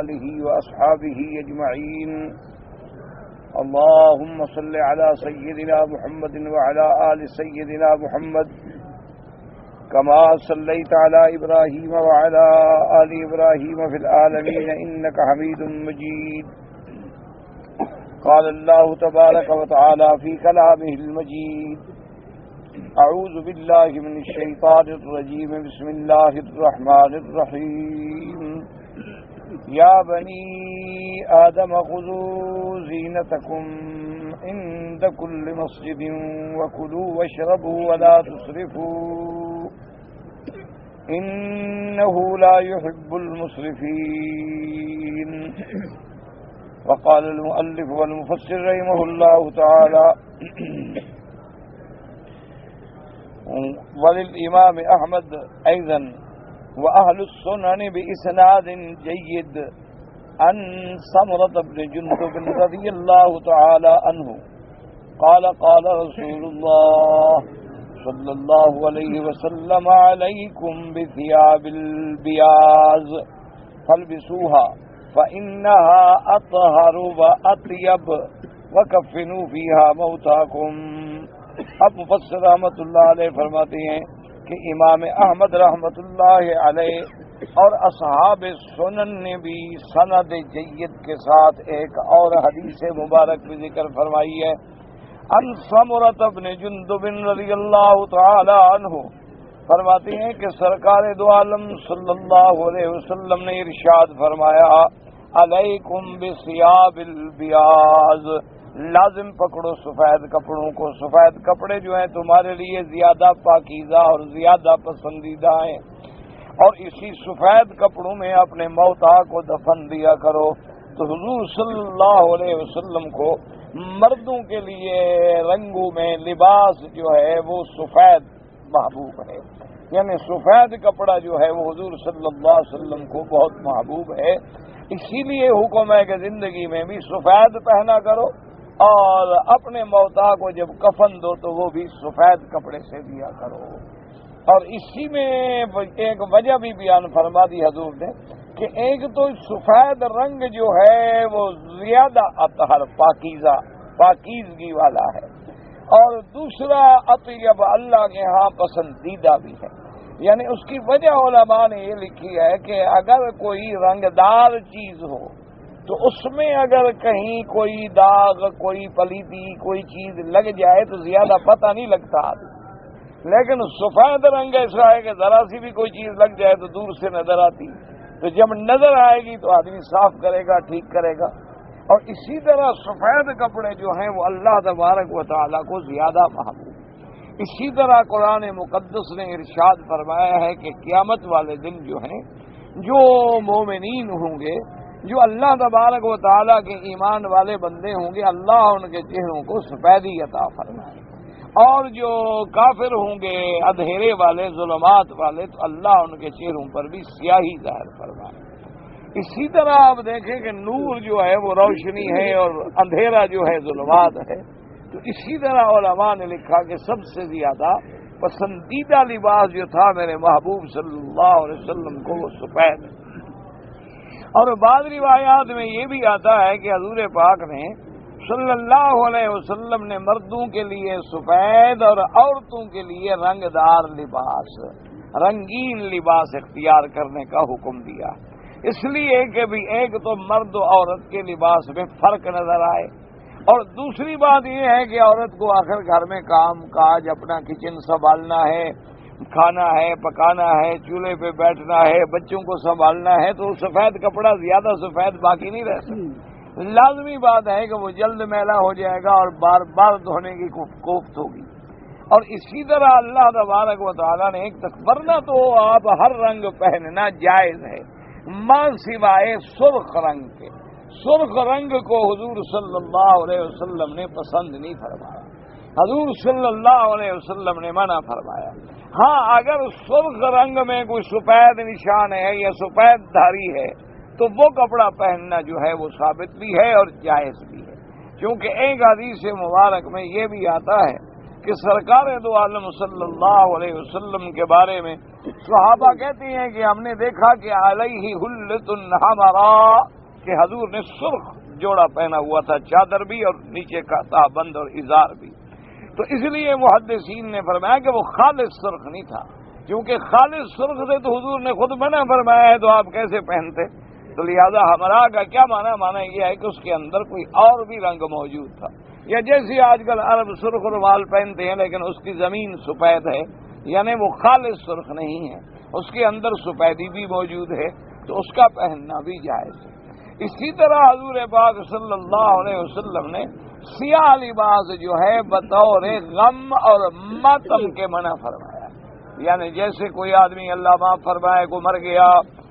آلہ واصحابہ اجمعین اللهم صل على سيدنا محمد وعلى آل سيدنا محمد كما صليت على إبراهيم وعلى آل إبراهيم في العالمين إنك حميد مجيد قال الله تبارك وتعالى في كلامه المجيد أعوذ بالله من الشيطان الرجيم بسم الله الرحمن الرحيم يا بني آدم خذوا زينتكم عند كل مسجد وكلوا واشربوا ولا تسرفوا إنه لا يحب المسرفين. وقال المؤلف والمفسر رحمه الله تعالى وللإمام أحمد أيضا وأهل السنن بإسناد جيد عن سمرة بن جندب رضي الله تعالى عنه قال قال رسول الله صلى الله عليه وسلم عليكم بثياب البياض فالبسوها فإنها أطهر وأطيب وكفنوا فيها موتاكم. اب مفسر رحمۃ اللہ علیہ فرماتے ہیں کہ امام احمد رحمۃ اللہ علیہ اور اصحاب سنن نے بھی سند جید کے ساتھ ایک اور حدیث مبارک بھی ذکر فرمائی ہے. عن سمرۃ بن جندب رضی اللہ تعالی عنہ فرماتے ہیں کہ سرکار دو عالم صلی اللہ علیہ وسلم نے ارشاد فرمایا علیکم بثیاب البیاض، لازم پکڑو سفید کپڑوں کو. سفید کپڑے جو ہیں تمہارے لیے زیادہ پاکیزہ اور زیادہ پسندیدہ ہیں، اور اسی سفید کپڑوں میں اپنے موتا کو دفن دیا کرو. تو حضور صلی اللہ علیہ وسلم کو مردوں کے لیے رنگوں میں لباس جو ہے وہ سفید محبوب ہے، یعنی سفید کپڑا جو ہے وہ حضور صلی اللہ علیہ وسلم کو بہت محبوب ہے. اسی لیے حکم ہے کہ زندگی میں بھی سفید پہنا کرو، اور اپنے موتا کو جب کفن دو تو وہ بھی سفید کپڑے سے دیا کرو. اور اسی میں ایک وجہ بھی بیان فرما دی حضور نے کہ ایک تو سفید رنگ جو ہے وہ زیادہ اطہر پاکیزگی والا ہے، اور دوسرا اطیب اللہ کے ہاں پسندیدہ بھی ہے. یعنی اس کی وجہ علماء نے یہ لکھی ہے کہ اگر کوئی رنگدار چیز ہو تو اس میں اگر کہیں کوئی داغ، کوئی پلیتی، کوئی چیز لگ جائے تو زیادہ پتہ نہیں لگتا، لیکن سفید رنگ ایسا ہے کہ ذرا سی بھی کوئی چیز لگ جائے تو دور سے نظر آتی، تو جب نظر آئے گی تو آدمی صاف کرے گا، ٹھیک کرے گا. اور اسی طرح سفید کپڑے جو ہیں وہ اللہ تبارک و تعالیٰ کو زیادہ محبوب. اسی طرح قرآن مقدس نے ارشاد فرمایا ہے کہ قیامت والے دن جو ہیں جو مومنین ہوں گے، جو اللہ تبارک و تعالیٰ کے ایمان والے بندے ہوں گے، اللہ ان کے چہروں کو سفیدی عطا فرمائے، اور جو کافر ہوں گے، اندھیرے والے، ظلمات والے، تو اللہ ان کے چہروں پر بھی سیاہی ظاہر فرمائے. اسی طرح آپ دیکھیں کہ نور جو ہے وہ روشنی ہے اور اندھیرا جو ہے ظلمات ہے. تو اسی طرح علماء نے لکھا کہ سب سے زیادہ پسندیدہ لباس جو تھا میرے محبوب صلی اللہ علیہ وسلم کو وہ سفید ہے. اور بعض روایات میں یہ بھی آتا ہے کہ حضور پاک نے صلی اللہ علیہ وسلم نے مردوں کے لیے سفید اور عورتوں کے لیے رنگدار لباس، رنگین لباس اختیار کرنے کا حکم دیا، اس لیے کہ بھی ایک تو مرد و عورت کے لباس میں فرق نظر آئے، اور دوسری بات یہ ہے کہ عورت کو آخر گھر میں کام کاج، اپنا کچن سنبھالنا ہے، کھانا ہے، پکانا ہے، چولہے پہ بیٹھنا ہے، بچوں کو سنبھالنا ہے، تو سفید کپڑا زیادہ سفید باقی نہیں رہ سکتا. لازمی بات ہے کہ وہ جلد میلا ہو جائے گا اور بار بار دھونے کی کوفت ہوگی. اور اسی طرح اللہ تبارک و تعالیٰ نے ایک ورنہ تو آپ ہر رنگ پہننا جائز ہے ماں سوائے سرخ رنگ کے. سرخ رنگ کو حضور صلی اللہ علیہ وسلم نے پسند نہیں فرمایا، حضور صلی اللہ علیہ وسلم نے منع فرمایا. ہاں اگر سرخ رنگ میں کوئی سفید نشان ہے یا سفید دھاری ہے تو وہ کپڑا پہننا جو ہے وہ ثابت بھی ہے اور جائز بھی ہے، کیونکہ ایک حدیث مبارک میں یہ بھی آتا ہے کہ سرکار دو عالم صلی اللہ علیہ وسلم کے بارے میں صحابہ کہتے ہیں کہ ہم نے دیکھا کہ علیہ حلۃ حمرا، کہ حضور نے سرخ جوڑا پہنا ہوا تھا، چادر بھی اور نیچے کا تہبند اور ازار بھی۔ تو اس لیے محدثین نے فرمایا کہ وہ خالص سرخ نہیں تھا، کیونکہ خالص سرخ سے تو حضور نے خود منع فرمایا ہے، تو آپ کیسے پہنتے؟ تو لہذا ہمرا کا کیا معنی یہ ہے کہ اس کے اندر کوئی اور بھی رنگ موجود تھا، یا جیسے آج کل عرب سرخ رومال پہنتے ہیں لیکن اس کی زمین سفید ہے، یعنی وہ خالص سرخ نہیں ہے، اس کے اندر سفیدی بھی موجود ہے، تو اس کا پہننا بھی جائز ہے۔ اسی طرح حضور پاک صلی اللہ علیہ وسلم نے سیاہ لباس جو ہے بطور غم اور ماتم کے منع فرمایا، یعنی جیسے کوئی آدمی اللہ معاف فرمائے کو مر گیا،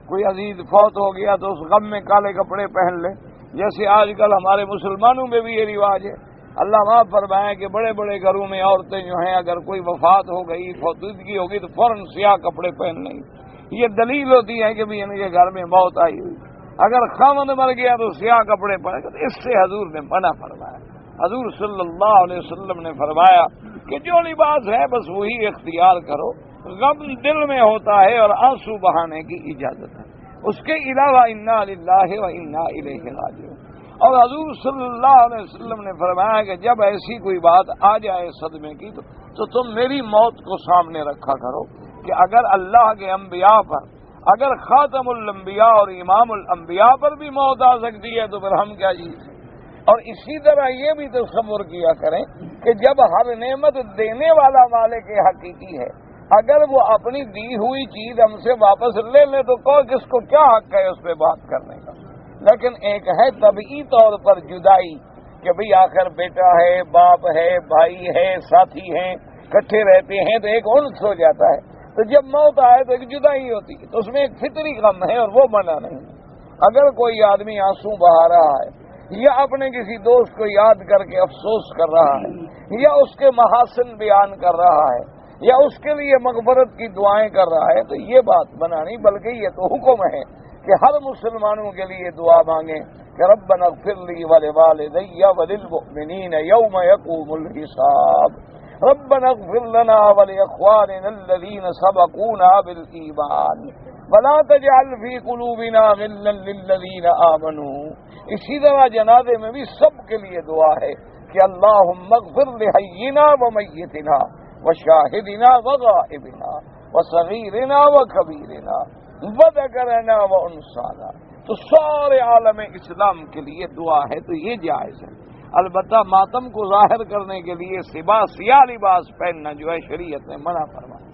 کوئی عزیز فوت ہو گیا تو اس غم میں کالے کپڑے پہن لے، جیسے آج کل ہمارے مسلمانوں میں بھی یہ رواج ہے۔ اللہ معاف فرمائے کہ بڑے بڑے گھروں میں عورتیں جو ہیں اگر کوئی وفات ہو گئی، فوتگی ہوگی تو فوراً سیاہ کپڑے پہن لیں، یہ دلیل ہوتی ہے کہ بھی ان کے گھر میں موت آئی ہوئی، اگر خاوند مر گیا تو سیاہ کپڑے پہنے گا، تو اس سے حضور نے منع فرمایا۔ حضور صلی اللہ علیہ وسلم نے فرمایا کہ جو لباس ہے بس وہی اختیار کرو، غم دل میں ہوتا ہے اور آنسو بہانے کی اجازت ہے، اس کے علاوہ انا للہ و انا الیہ راجعون۔ اور حضور صلی اللہ علیہ وسلم نے فرمایا کہ جب ایسی کوئی بات آ جائے صدمے کی تو تم میری موت کو سامنے رکھا کرو، کہ اگر اللہ کے انبیاء پر، اگر خاتم الانبیاء اور امام الانبیاء پر بھی موت آ سکتی ہے تو پھر ہم کیا چیز ہے۔ اور اسی طرح یہ بھی تصور کیا کریں کہ جب ہر نعمت دینے والا مالک حقیقی ہے، اگر وہ اپنی دی ہوئی چیز ہم سے واپس لے لے تو کس کو کیا حق ہے اس پہ بات کرنے کا؟ لیکن ایک ہے طبعی طور پر جدائی کہ بھئی آخر بیٹا ہے، باپ ہے، بھائی ہے، ساتھی ہیں، اکٹھے رہتے ہیں تو ایک انس ہو جاتا ہے، تو جب موت آئے تو ایک جدائی ہوتی ہے، تو اس میں ایک فطری غم ہے اور وہ منع نہیں۔ اگر کوئی آدمی آنسو بہا رہا ہے یا اپنے کسی دوست کو یاد کر کے افسوس کر رہا ہے یا اس کے محاسن بیان کر رہا ہے یا اس کے لیے مغفرت کی دعائیں کر رہا ہے تو یہ بات منع نہیں، بلکہ یہ تو حکم ہے کہ ہر مسلمانوں کے لیے دعا مانگیں کہ ربنا اغفر لی ولوالدی وللمؤمنین یوم یقوم الحساب، ربنا اغفر لنا ولاخواننا الذین سبقونا بالایمان ولا تجعل فی قلوبنا غلا للذین آمنوا۔ اسی طرح جنازے میں بھی سب کے لیے دعا ہے کہ اللہم اغفر لحینا ومیتنا وشاہدنا وغائبنا وصغیرنا وکبیرنا وذکرنا وانسانا۔ تو سارے عالم اسلام کے لیے دعا ہے، تو یہ جائز ہے۔ البتہ ماتم کو ظاہر کرنے کے لیے سیاہ لباس پہننا جو ہے شریعت نے منع فرمایا،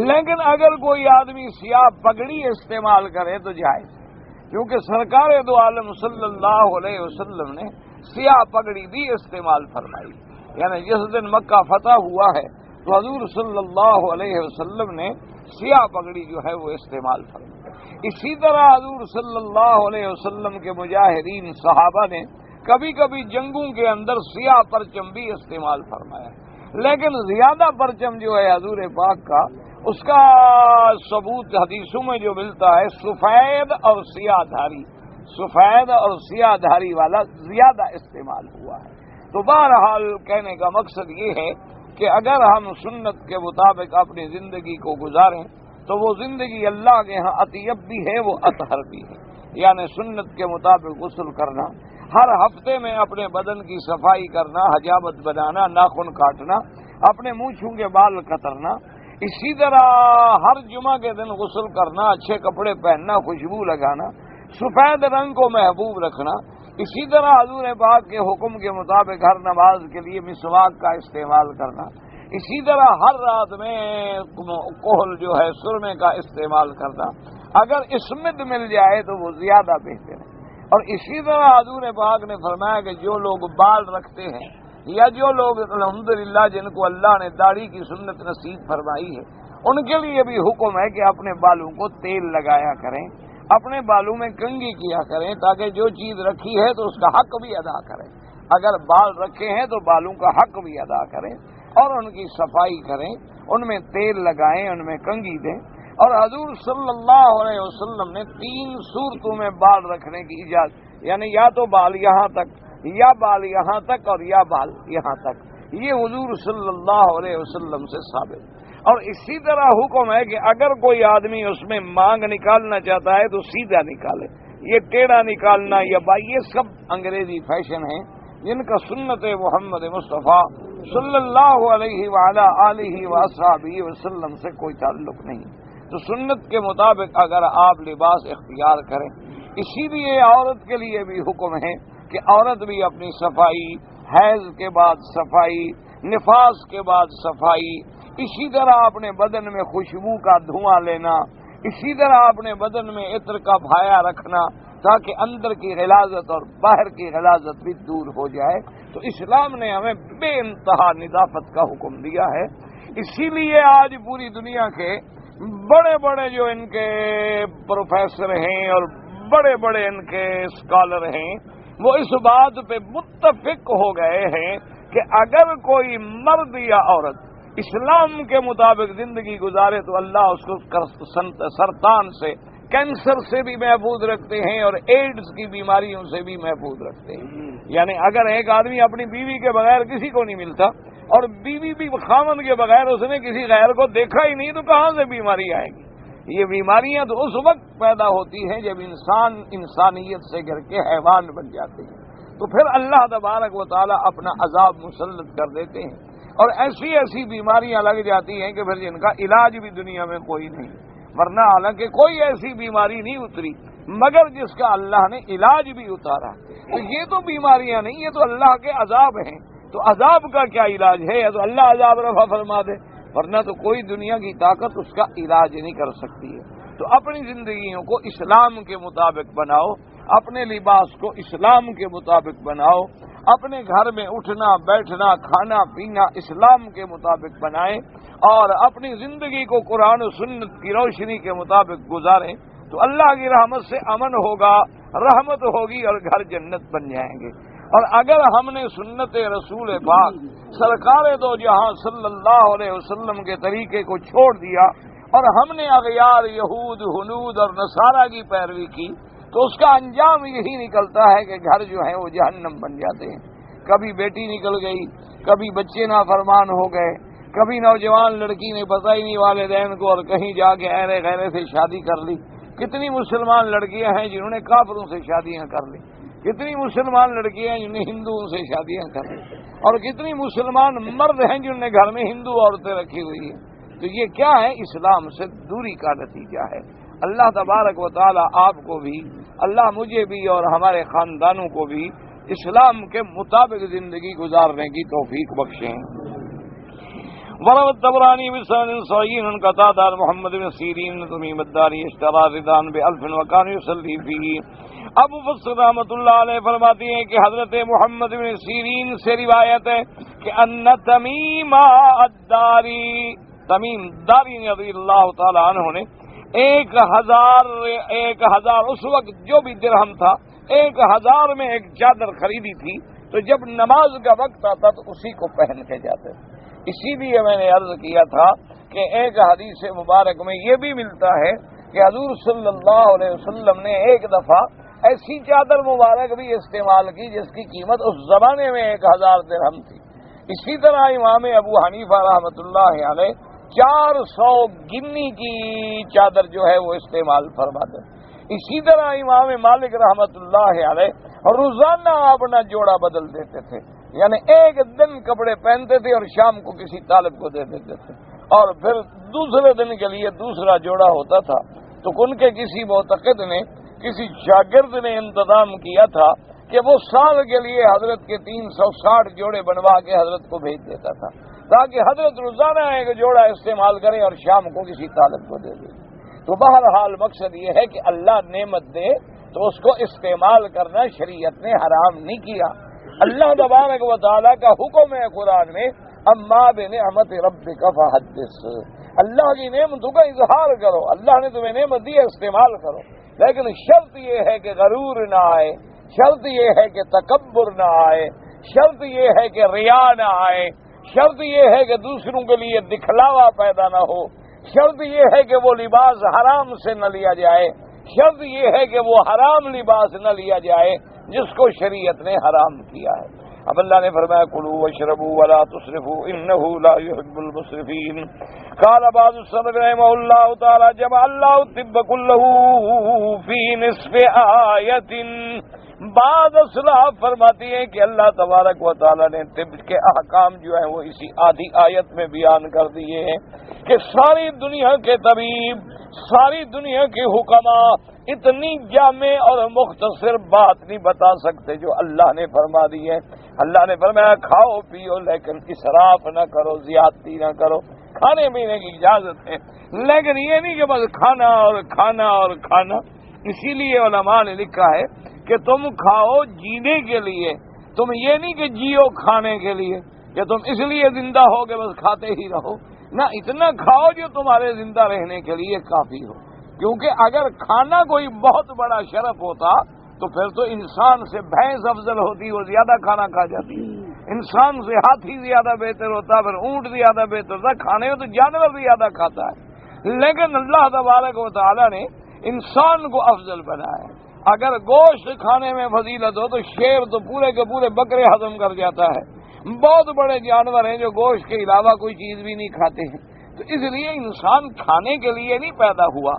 لیکن اگر کوئی آدمی سیاہ پگڑی استعمال کرے تو جائز ہے، کیونکہ سرکار دو عالم صلی اللہ علیہ وسلم نے سیاہ پگڑی بھی استعمال فرمائی، یعنی جس دن مکہ فتح ہوا ہے تو حضور صلی اللہ علیہ وسلم نے سیاہ پگڑی جو ہے وہ استعمال فرمائی۔ اسی طرح حضور صلی اللہ علیہ وسلم کے مجاہدین صحابہ نے کبھی کبھی جنگوں کے اندر سیاہ پرچم بھی استعمال فرمایا، لیکن زیادہ پرچم جو ہے حضور پاک کا، اس کا ثبوت حدیثوں میں جو ملتا ہے سفید اور سیاہ دھاری، سفید اور سیاہ دھاری والا زیادہ استعمال ہوا ہے۔ تو بہرحال کہنے کا مقصد یہ ہے کہ اگر ہم سنت کے مطابق اپنی زندگی کو گزاریں تو وہ زندگی اللہ کے ہاں اطیب بھی ہے، وہ اطہر بھی ہے، یعنی سنت کے مطابق غسل کرنا، ہر ہفتے میں اپنے بدن کی صفائی کرنا، حجامت بنانا، ناخن کاٹنا، اپنے مونچھوں کے بال کترنا، اسی طرح ہر جمعہ کے دن غسل کرنا، اچھے کپڑے پہننا، خوشبو لگانا، سفید رنگ کو محبوب رکھنا، اسی طرح حضور پاک کے حکم کے مطابق ہر نماز کے لیے مسواک کا استعمال کرنا، اسی طرح ہر رات میں کوہل جو ہے سرمے کا استعمال کرنا، اگر اسمت مل جائے تو وہ زیادہ بہتر ہے۔ اور اسی طرح حضور پاک نے فرمایا کہ جو لوگ بال رکھتے ہیں یا جو لوگ الحمدللہ جن کو اللہ نے داڑھی کی سنت نصیب فرمائی ہے، ان کے لیے بھی حکم ہے کہ اپنے بالوں کو تیل لگایا کریں، اپنے بالوں میں کنگھی کیا کریں، تاکہ جو چیز رکھی ہے تو اس کا حق بھی ادا کریں، اگر بال رکھے ہیں تو بالوں کا حق بھی ادا کریں اور ان کی صفائی کریں، ان میں تیل لگائیں، ان میں کنگھی دیں۔ اور حضور صلی اللہ علیہ وسلم نے 3 صورتوں میں بال رکھنے کی اجازت، یعنی یا تو بال یہاں تک یا بال یہاں تک اور یا بال یہاں تک، یہ حضور صلی اللہ علیہ وسلم سے ثابت۔ اور اسی طرح حکم ہے کہ اگر کوئی آدمی اس میں مانگ نکالنا چاہتا ہے تو سیدھا نکالے، یہ ٹیڑھا نکالنا یا یہ سب انگریزی فیشن ہیں جن کا سنت محمد مصطفیٰ صلی اللہ علیہ وعلی آلہ وصحبہ وسلم سے کوئی تعلق نہیں۔ تو سنت کے مطابق اگر آپ لباس اختیار کریں، اسی لیے عورت کے لیے بھی حکم ہے کہ عورت بھی اپنی صفائی، حیض کے بعد صفائی، نفاس کے بعد صفائی، اسی طرح اپنے بدن میں خوشبو کا دھواں لینا، اسی طرح اپنے بدن میں عطر کا بھایا رکھنا تاکہ اندر کی غلاظت اور باہر کی غلاظت بھی دور ہو جائے۔ تو اسلام نے ہمیں بے انتہا نظافت کا حکم دیا ہے۔ اسی لیے آج پوری دنیا کے بڑے بڑے جو ان کے پروفیسر ہیں اور بڑے بڑے ان کے اسکالر ہیں وہ اس بات پہ متفق ہو گئے ہیں کہ اگر کوئی مرد یا عورت اسلام کے مطابق زندگی گزارے تو اللہ اس کو سرطان سے، کینسر سے بھی محفوظ رکھتے ہیں اور ایڈز کی بیماریوں سے بھی محفوظ رکھتے ہیں۔ یعنی اگر ایک آدمی اپنی بیوی کے بغیر کسی کو نہیں ملتا اور بیوی بھی خامن کے بغیر اس نے کسی غیر کو دیکھا ہی نہیں تو کہاں سے بیماری آئے گی؟ یہ بیماریاں تو اس وقت پیدا ہوتی ہیں جب انسان انسانیت سے گر کے حیوان بن جاتے ہیں، تو پھر اللہ تبارک و تعالی اپنا عذاب مسلط کر دیتے ہیں اور ایسی ایسی بیماریاں لگ جاتی ہیں کہ پھر جن کا علاج بھی دنیا میں کوئی نہیں، ورنہ حالانکہ کوئی ایسی بیماری نہیں اتری مگر جس کا اللہ نے علاج بھی اتارا۔ تو یہ تو بیماریاں نہیں، یہ تو اللہ کے عذاب ہیں۔ تو عذاب کا کیا علاج ہے؟ یا تو اللہ عذاب رفع فرما دے، ورنہ تو کوئی دنیا کی طاقت اس کا علاج نہیں کر سکتی ہے۔ تو اپنی زندگیوں کو اسلام کے مطابق بناؤ، اپنے لباس کو اسلام کے مطابق بناؤ، اپنے گھر میں اٹھنا بیٹھنا کھانا پینا اسلام کے مطابق بنائیں اور اپنی زندگی کو قرآن و سنت کی روشنی کے مطابق گزاریں تو اللہ کی رحمت سے امن ہوگا، رحمت ہوگی اور گھر جنت بن جائیں گے۔ اور اگر ہم نے سنت رسول پاک سرکار دو جہاں صلی اللہ علیہ وسلم کے طریقے کو چھوڑ دیا اور ہم نے اغیار یہود ہنود اور نصارہ کی پیروی کی تو اس کا انجام یہی نکلتا ہے کہ گھر جو ہیں وہ جہنم بن جاتے ہیں۔ کبھی بیٹی نکل گئی، کبھی بچے نافرمان ہو گئے، کبھی نوجوان لڑکی نے پتہ ہی نہیں والدین کو اور کہیں جا کے ایرے غیرے سے شادی کر لی۔ کتنی مسلمان لڑکیاں ہیں جنہوں نے کافروں سے شادیاں کر لی، کتنی مسلمان لڑکیاں ہیں جنہوں نے ہندوؤں سے شادیاں کر لی، اور کتنی مسلمان مرد ہیں جنہوں نے گھر میں ہندو عورتیں رکھی ہوئی ہیں۔ تو یہ کیا ہے؟ اسلام سے دوری کا نتیجہ ہے۔ اللہ تبارک و تعالی آپ کو بھی، اللہ مجھے بھی اور ہمارے خاندانوں کو بھی اسلام کے مطابق زندگی گزارنے کی توفیق بخشیں۔ وروى الطبراني بسند صحيح عن قتادة محمد بن سيرين تميم الداري اشترى رداء ب1000 وكان يصلي فيه۔ ابو فصل رحمۃ اللہ علیہ فرماتے ہیں کہ حضرت محمد بن سیرین سے روایت ہے کہ ان تمیم الداری، تمیم داری رضی اللہ تعالی عنہ نے 1000 اس وقت جو بھی درہم تھا 1000 میں ایک چادر خریدی تھی، تو جب نماز کا وقت آتا تو اسی کو پہن کے جاتے تھے۔ اسی لیے میں نے عرض کیا تھا کہ ایک حدیث مبارک میں یہ بھی ملتا ہے کہ حضور صلی اللہ علیہ وسلم نے ایک دفعہ ایسی چادر مبارک بھی استعمال کی جس کی قیمت اس زمانے میں 1000 درہم تھی۔ اسی طرح امام ابو حنیفہ رحمۃ اللہ علیہ 400 گنی کی چادر جو ہے وہ استعمال فرماتے۔ اسی طرح امام مالک رحمۃ اللہ علیہ روزانہ اپنا جوڑا بدل دیتے تھے، یعنی ایک دن کپڑے پہنتے تھے اور شام کو کسی طالب کو دے دیتے تھے اور پھر دوسرے دن کے لیے دوسرا جوڑا ہوتا تھا۔ تو ان کے کسی معتقد نے، کسی شاگرد نے انتظام کیا تھا کہ وہ سال کے لیے حضرت کے 360 جوڑے بنوا کے حضرت کو بھیج دیتا تھا تاکہ حضرت روزانہ ایک جوڑا استعمال کریں اور شام کو کسی طالب کو دے دیں۔ تو بہرحال مقصد یہ ہے کہ اللہ نعمت دے تو اس کو استعمال کرنا شریعت نے حرام نہیں کیا۔ اللہ تبارک و تعالیٰ کا حکم ہے قرآن میں اما بنعمت ربک فحدث، اللہ کی نعمتوں کا اظہار کرو، اللہ نے تمہیں نعمت دی ہے استعمال کرو، لیکن شرط یہ ہے کہ غرور نہ آئے، شرط یہ ہے کہ تکبر نہ آئے، شرط یہ ہے کہ ریا نہ آئے، شرط یہ ہے کہ دوسروں کے لیے دکھلاوا پیدا نہ ہو، شرط یہ ہے کہ وہ لباس حرام سے نہ لیا جائے، شرط یہ ہے کہ وہ حرام لباس نہ لیا جائے جس کو شریعت نے حرام کیا ہے۔ اب اللہ نے فرمایا کلوا واشربوا ولا تسرفوا انه لا يحب المسرفين. قال بعض السلف رحمه الله تعالى جمع الله الطب كله في نصف آية. بعض اسلاف فرماتی ہیں کہ اللہ تبارک و تعالی نے طب کے احکام جو ہیں وہ اسی آدھی آیت میں بیان کر دیے ہیں کہ ساری دنیا کے طبیب، ساری دنیا کے حکما اتنی جامع اور مختصر بات نہیں بتا سکتے جو اللہ نے فرما دی ہے. اللہ نے فرمایا کھاؤ پیو لیکن اسراف نہ کرو، زیادتی نہ کرو. کھانے پینے کی اجازت ہے لیکن یہ نہیں کہ بس کھانا اور کھانا اور کھانا. اسی لیے علماء نے لکھا ہے کہ تم کھاؤ جینے کے لیے، تم یہ نہیں کہ جیو کھانے کے لیے کہ تم اس لیے زندہ ہو کہ بس کھاتے ہی رہو. نہ، اتنا کھاؤ جو تمہارے زندہ رہنے کے لیے کافی ہو. کیونکہ اگر کھانا کوئی بہت بڑا شرف ہوتا تو پھر تو انسان سے بھینس افضل ہوتی، وہ زیادہ کھانا کھا جاتی. انسان سے ہاتھی زیادہ بہتر ہوتا، پھر اونٹ زیادہ بہتر ہوتا. کھانے میں تو جانور بھی زیادہ کھاتا ہے، لیکن اللہ تبارک و تعالیٰ نے انسان کو افضل بنایا ہے. اگر گوشت کھانے میں فضیلت ہو تو شیر تو پورے کے پورے بکرے ہضم کر جاتا ہے. بہت بڑے جانور ہیں جو گوشت کے علاوہ کوئی چیز بھی نہیں کھاتے ہیں. تو اس لیے انسان کھانے کے لیے نہیں پیدا ہوا،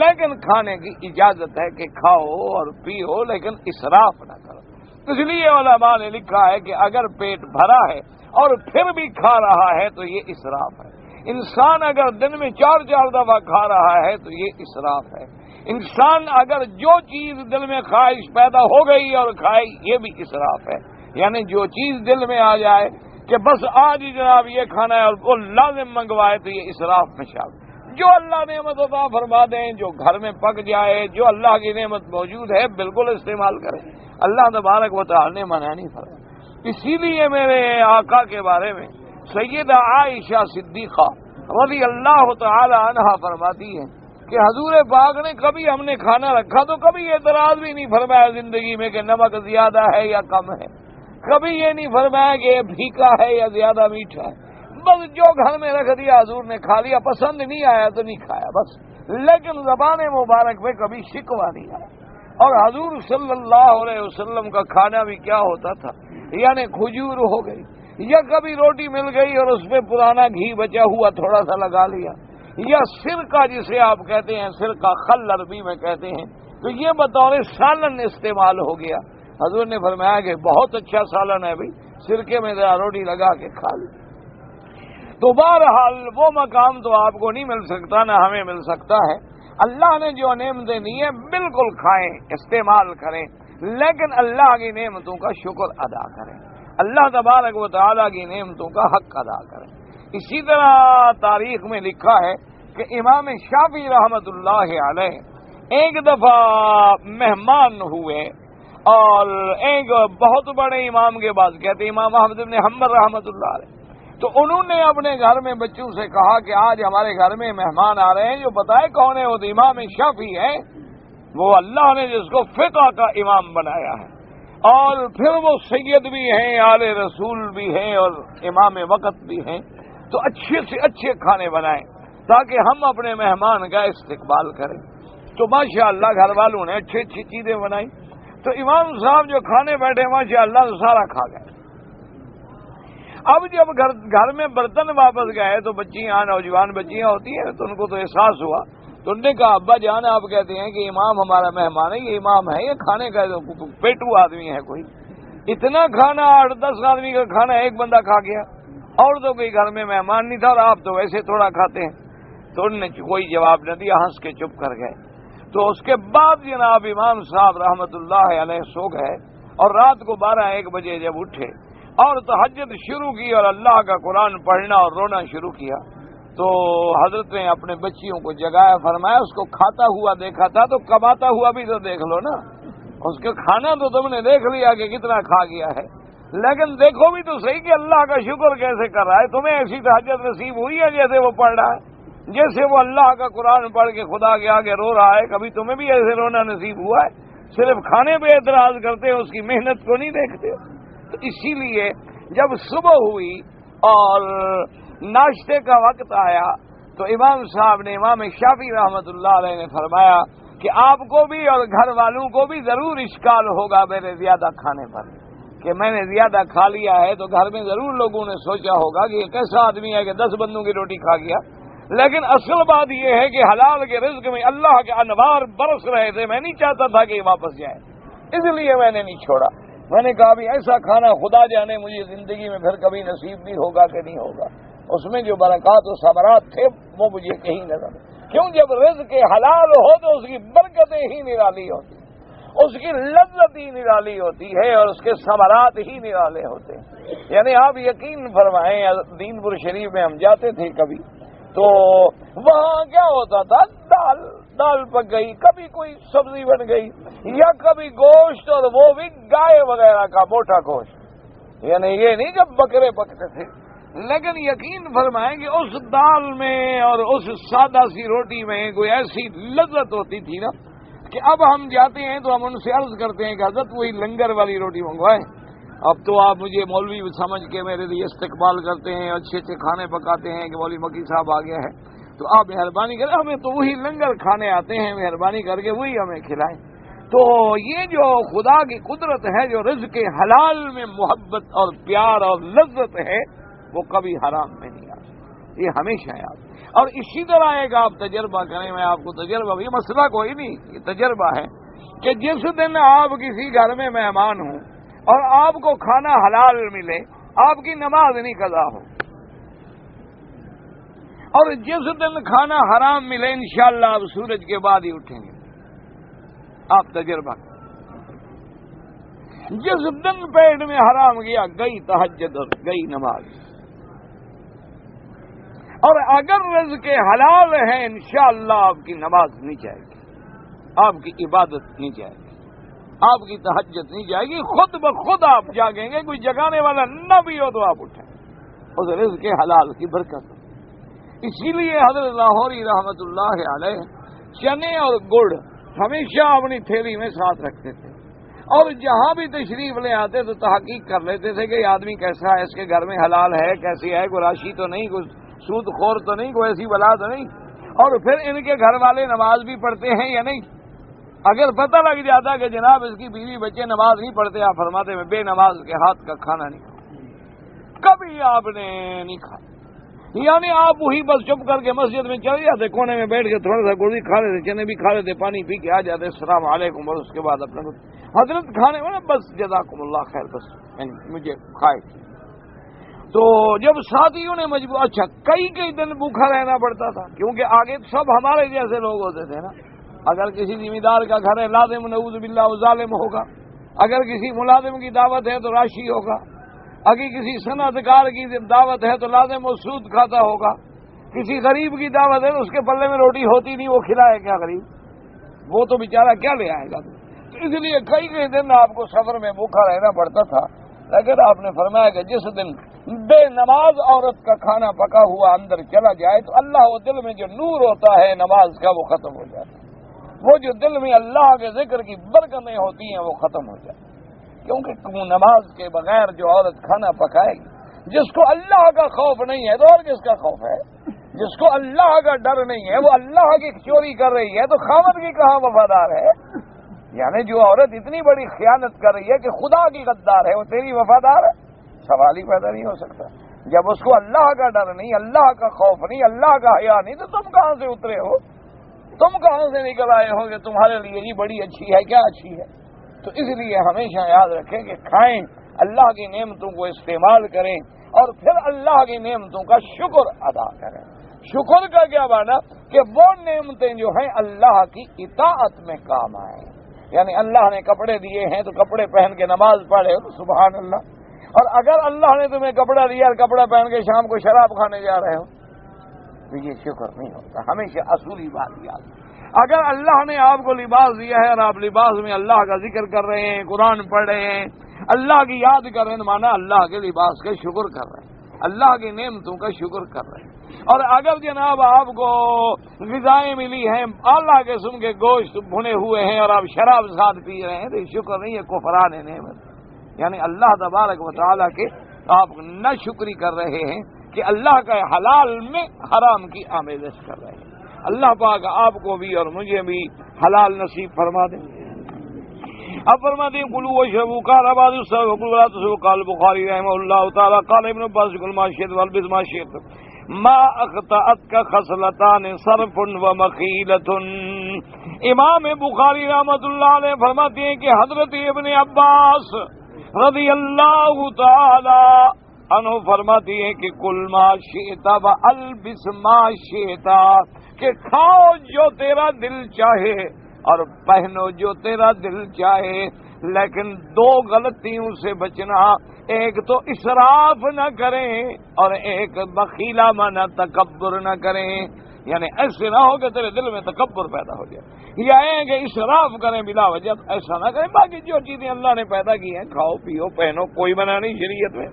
لیکن کھانے کی اجازت ہے کہ کھاؤ اور پیو لیکن اسراف نہ کرو. اس لیے علماء نے لکھا ہے کہ اگر پیٹ بھرا ہے اور پھر بھی کھا رہا ہے تو یہ اسراف ہے. انسان اگر دن میں 4 دفعہ کھا رہا ہے تو یہ اسراف ہے. انسان اگر جو چیز دل میں خواہش پیدا ہو گئی اور کھائے یہ بھی اسراف ہے. یعنی جو چیز دل میں آ جائے کہ بس آج جناب یہ کھانا ہے اور وہ لازم منگوائے تو یہ اسراف میں شامل. جو اللہ نعمت عطا فرما دیں، جو گھر میں پک جائے، جو اللہ کی نعمت موجود ہے بالکل استعمال کریں. اللہ تبارک و تعالی نے منع نہیں فرمایا. اسی لیے میرے آقا کے بارے میں سیدہ عائشہ صدیقہ رضی اللہ تعالی عنہا فرماتی ہے کہ حضور پاک نے کبھی ہم نے کھانا رکھا تو کبھی اعتراض بھی نہیں فرمایا زندگی میں کہ نمک زیادہ ہے یا کم ہے. کبھی یہ نہیں فرمایا کہ یہ پھیکا ہے یا زیادہ میٹھا ہے. بس جو گھر میں رکھ دیا حضور نے کھا لیا، پسند نہیں آیا تو نہیں کھایا بس. لیکن زبان مبارک میں کبھی شکوہ نہیں آیا. اور حضور صلی اللہ علیہ وسلم کا کھانا بھی کیا ہوتا تھا، یعنی کھجور ہو گئی یا کبھی روٹی مل گئی اور اس میں پرانا گھی بچا ہوا تھوڑا سا لگا لیا، یا سرکہ جسے آپ کہتے ہیں، سرکہ خل عربی میں کہتے ہیں، تو یہ بطور سالن استعمال ہو گیا. حضور نے فرمایا کہ بہت اچھا سالن ہے بھائی، سرکے میں ذرا روٹی لگا کے کھا لی. تو بہرحال وہ مقام تو آپ کو نہیں مل سکتا، نہ ہمیں مل سکتا ہے. اللہ نے جو نعمتیں دی ہیں بالکل کھائیں، استعمال کریں، لیکن اللہ کی نعمتوں کا شکر ادا کریں، اللہ تبارک و تعالیٰ کی نعمتوں کا حق ادا کریں. اسی طرح تاریخ میں لکھا ہے کہ امام شافعی رحمۃ اللہ علیہ ایک دفعہ مہمان ہوئے اور ایک بہت بڑے امام کے پاس کہتے امام احمد بن حنبل رحمۃ اللہ علیہ، تو انہوں نے اپنے گھر میں بچوں سے کہا کہ آج ہمارے گھر میں مہمان آ رہے ہیں، جو بتائے کون ہے؟ وہ تو امام شافعی ہے، وہ اللہ نے جس کو فقہ کا امام بنایا ہے، اور پھر وہ سید بھی ہیں، آل رسول بھی ہیں اور امام وقت بھی ہیں. تو اچھے سے اچھے کھانے بنائیں تاکہ ہم اپنے مہمان کا استقبال کریں. تو ماشاءاللہ گھر والوں نے اچھی اچھی چیزیں بنائی. تو امام صاحب جو کھانے بیٹھے ماشاءاللہ سارا کھا گئے. اب جب گھر میں برتن واپس گئے تو بچیاں، نوجوان بچیاں ہوتی ہیں، تو ان کو تو احساس ہوا. تو انہوں نے کہا ابا جان آپ کہتے ہیں کہ امام ہمارا مہمان ہے، یہ امام ہے، یہ کھانے کا پیٹو آدمی ہے، کوئی اتنا کھانا 8-10 آدمی کا کھانا ایک بندہ کھا گیا، اور تو کوئی گھر میں مہمان نہیں تھا اور آپ تو ویسے تھوڑا کھاتے ہیں. تو انہوں نے کوئی جواب نہ دیا، ہنس کے چپ کر گئے. تو اس کے بعد جناب امام صاحب رحمت اللہ علیہ سو گئے اور رات کو 12-1 بجے جب اٹھے اور تہجد شروع کی اور اللہ کا قرآن پڑھنا اور رونا شروع کیا، تو حضرت نے اپنے بچیوں کو جگایا، فرمایا اس کو کھاتا ہوا دیکھا تھا تو کماتا ہوا بھی تو دیکھ لو نا. اس کے کھانا تو تم نے دیکھ لیا کہ کتنا کھا گیا ہے، لیکن دیکھو بھی تو صحیح کہ اللہ کا شکر کیسے کر رہا ہے. تمہیں ایسی تہجد نصیب ہوئی ہے جیسے وہ پڑھ رہا ہے، جیسے وہ اللہ کا قرآن پڑھ کے خدا کے آگے رو رہا ہے. کبھی تمہیں بھی ایسے رونا نصیب ہوا ہے؟ صرف کھانے پہ اعتراض کرتے ہو، اس کی محنت کو نہیں دیکھتے. تو اسی لیے جب صبح ہوئی اور ناشتے کا وقت آیا تو امام صاحب نے، امام شافعی رحمۃ اللہ علیہ نے فرمایا کہ آپ کو بھی اور گھر والوں کو بھی ضرور اشکال ہوگا میرے زیادہ کھانے پر، کہ میں نے زیادہ کھا لیا ہے تو گھر میں ضرور لوگوں نے سوچا ہوگا کہ یہ کیسا آدمی ہے کہ 10 بندوں کی روٹی کھا گیا. لیکن اصل بات یہ ہے کہ حلال کے رزق میں اللہ کے انوار برس رہے تھے. میں نہیں چاہتا تھا کہ یہ واپس جائے، اس لیے میں نے نہیں چھوڑا. میں نے کہا بھی ایسا کھانا خدا جانے مجھے زندگی میں پھر کبھی نصیب بھی ہوگا کہ نہیں ہوگا. اس میں جو برکات و ثمرات تھے وہ مجھے کہیں نظر نہیں. کیوں؟ جب رزق حلال ہو تو اس کی برکتیں ہی نرالی ہوتی، اس کی لذت ہی نرالی ہوتی ہے اور اس کے ثمرات ہی نرالے ہوتے ہیں. یعنی آپ یقین فرمائیں، دین پور شریف میں ہم جاتے تھے کبھی تو وہاں کیا ہوتا تھا، دال پک گئی، کبھی کوئی سبزی بن گئی، یا کبھی گوشت، اور وہ بھی گائے وغیرہ کا موٹا گوشت. یعنی یہ نہیں کہ بکرے پکتے تھے. لیکن یقین فرمائیں کہ اس دال میں اور اس سادہ سی روٹی میں کوئی ایسی لذت ہوتی تھی نا کہ اب ہم جاتے ہیں تو ہم ان سے عرض کرتے ہیں کہ حضرت وہی لنگر والی روٹی منگوائیں. اب تو آپ مجھے مولوی سمجھ کے میرے لیے استقبال کرتے ہیں، اچھے اچھے کھانے پکاتے ہیں کہ مولوی مکی صاحب آ گیا ہے، تو آپ مہربانی کریں، ہمیں تو وہی لنگر کھانے آتے ہیں، مہربانی کر کے وہی ہمیں کھلائیں. تو یہ جو خدا کی قدرت ہے، جو رزق حلال میں محبت اور پیار اور لذت ہے، وہ کبھی حرام میں نہیں آتی، یہ ہمیشہ یاد. اور اسی طرح ایک آپ تجربہ کریں، میں آپ کو تجربہ، یہ مسئلہ کوئی نہیں، یہ تجربہ ہے کہ جس دن آپ کسی گھر میں مہمان ہوں اور آپ کو کھانا حلال ملے، آپ کی نماز نہیں قضا ہو، اور جس دن کھانا حرام ملے انشاءاللہ آپ سورج کے بعد ہی اٹھیں گے. آپ تجربہ جس دن پیٹ میں حرام گیا، گئی تہجد اور گئی نماز. اور اگر رزق حلال ہے انشاءاللہ آپ کی نماز نہیں جائے گی، آپ کی عبادت نہیں جائے گی، آپ کی تہجد نہیں جائے گی، خود بخود آپ جاگیں گے. کوئی جگانے والا نہ بھی ہو تو آپ اٹھیں، اس رزق حلال کی برکت. اسی لیے حضرت لاہوری رحمت اللہ علیہ چنے اور گڑ ہمیشہ اپنی تھیلی میں ساتھ رکھتے تھے، اور جہاں بھی تشریف لے آتے تو تحقیق کر لیتے تھے کہ یہ آدمی کیسا ہے، اس کے گھر میں حلال ہے کیسی ہے، کوئی راشی تو نہیں، کوئی سود خور تو نہیں، کوئی ایسی بلا تو نہیں. اور پھر ان کے گھر والے نماز بھی پڑھتے ہیں یا نہیں. اگر پتہ لگ جاتا کہ جناب اس کی بیوی بچے نماز نہیں پڑھتے، آپ فرماتے میں بے نماز کے ہاتھ کا کھانا نہیں کھاؤں، کبھی آپ نے نہیں کھایا. یعنی آپ وہی بس چپ کر کے مسجد میں چلے جاتے، کونے میں بیٹھ کے تھوڑا سا گولی کھا لیتے، چنے بھی کھا لیتے، پانی پی کے آ جاتے، السلام علیکم، اور اس کے بعد اپنا حضرت کھانے میں بس جزاکم اللہ خیر، بس مجھے کھائے. تو جب ساتھیوں نے مجبور، اچھا کئی دن بھوکا رہنا پڑتا تھا، کیونکہ آگے سب ہمارے جیسے لوگ ہوتے تھے نا. اگر کسی ذمہ دار کا گھر ہے، لازم نعوذ باللہ ظالم ہوگا. اگر کسی ملازم کی دعوت ہے تو راشی ہوگا. اگر کسی صنعت کار کی دعوت ہے تو لازم وہ سود کھاتا ہوگا. کسی غریب کی دعوت ہے تو اس کے پلے میں روٹی ہوتی نہیں، وہ کھلائے کیا غریب؟ وہ تو بیچارہ کیا لے آئے گا. تو اس لیے کئی دن آپ کو سفر میں بھوکا رہنا پڑتا تھا. لیکن آپ نے فرمایا کہ جس دن بے نماز عورت کا کھانا پکا ہوا اندر چلا جائے تو اللہ وہ دل میں جو نور ہوتا ہے نماز کا وہ ختم ہو جاتا ہے. وہ جو دل میں اللہ کے ذکر کی برکتیں ہوتی ہیں وہ ختم ہو جاتی. کیونکہ نماز کے بغیر جو عورت کھانا پکائے گی، جس کو اللہ کا خوف نہیں ہے تو اور کس کا خوف ہے؟ جس کو اللہ کا ڈر نہیں ہے وہ اللہ کی چوری کر رہی ہے تو خاوند کی کہاں وفادار ہے؟ یعنی جو عورت اتنی بڑی خیانت کر رہی ہے کہ خدا کی غدار ہے، وہ تیری وفادار ہے؟ سوال ہی پیدا نہیں ہو سکتا. جب اس کو اللہ کا ڈر نہیں، اللہ کا خوف نہیں، اللہ کا حیا نہیں، تو تم کہاں سے اترے ہو؟ تم کہاں سے نکل آئے ہو کہ تمہارے لیے یہ بڑی اچھی ہے؟ کیا اچھی ہے؟ تو اس لیے ہمیشہ یاد رکھیں کہ کھائیں، اللہ کی نعمتوں کو استعمال کریں، اور پھر اللہ کی نعمتوں کا شکر ادا کریں. شکر کا کیا معنی؟ کہ وہ نعمتیں جو ہیں اللہ کی اطاعت میں کام آئیں. یعنی اللہ نے کپڑے دیے ہیں تو کپڑے پہن کے نماز پڑھے تو سبحان اللہ. اور اگر اللہ نے تمہیں کپڑا دیا اور کپڑا پہن کے شام کو شراب کھانے جا رہے ہو تو یہ شکر نہیں ہوتا. ہمیشہ اصولی بات یاد. اگر اللہ نے آپ کو لباس دیا ہے اور آپ لباس میں اللہ کا ذکر کر رہے ہیں، قرآن پڑھ رہے ہیں، اللہ کی یاد کر رہے ہیں، مانا اللہ کے لباس کا شکر کر رہے ہیں، اللہ کی نعمتوں کا شکر کر رہے ہیں. اور اگر جناب آپ کو غذائیں ملی ہیں اعلیٰ قسم کے گوشت بھنے ہوئے ہیں اور آپ شراب ساتھ پی رہے ہیں تو یہ شکر نہیں ہے، کفران نعمت. یعنی اللہ تبارک و تعالیٰ کے آپ نہ شکری کر رہے ہیں کہ اللہ کا حلال میں حرام کی آمیزش کر رہے ہیں. اللہ پاک آپ کو بھی اور مجھے بھی حلال نصیب فرما دیں. اب فرماتے ہیں کلوا واشربوا قال بعض السلف وكلوا ولا تسرفوا قال البخاري رحمه الله تعالى قال ابن عباس كل ما شئت والبس ما شئت ما اخطأتك خصلتان صرف ومخیلۃ. امام بخاری رحمۃ اللہ علیہ فرماتے ہیں کہ حضرت ابن عباس رضی اللہ تعالی عنہ فرماتی ہیں کہ کل ما شئت والبس ما شئت، کہ کھاؤ جو تیرا دل چاہے اور پہنو جو تیرا دل چاہے، لیکن دو غلطیوں سے بچنا، ایک تو اسراف نہ کریں اور ایک بخیلہ مانا تکبر نہ کریں. یعنی ایسے نہ ہو کہ تیرے دل میں تکبر پیدا ہو جائے، یا ہے کہ اسراف کریں بلا وجہ، ایسا نہ کریں. باقی جو چیزیں اللہ نے پیدا کی ہیں کھاؤ پیو پہنو، کوئی منع نہیں شریعت میں.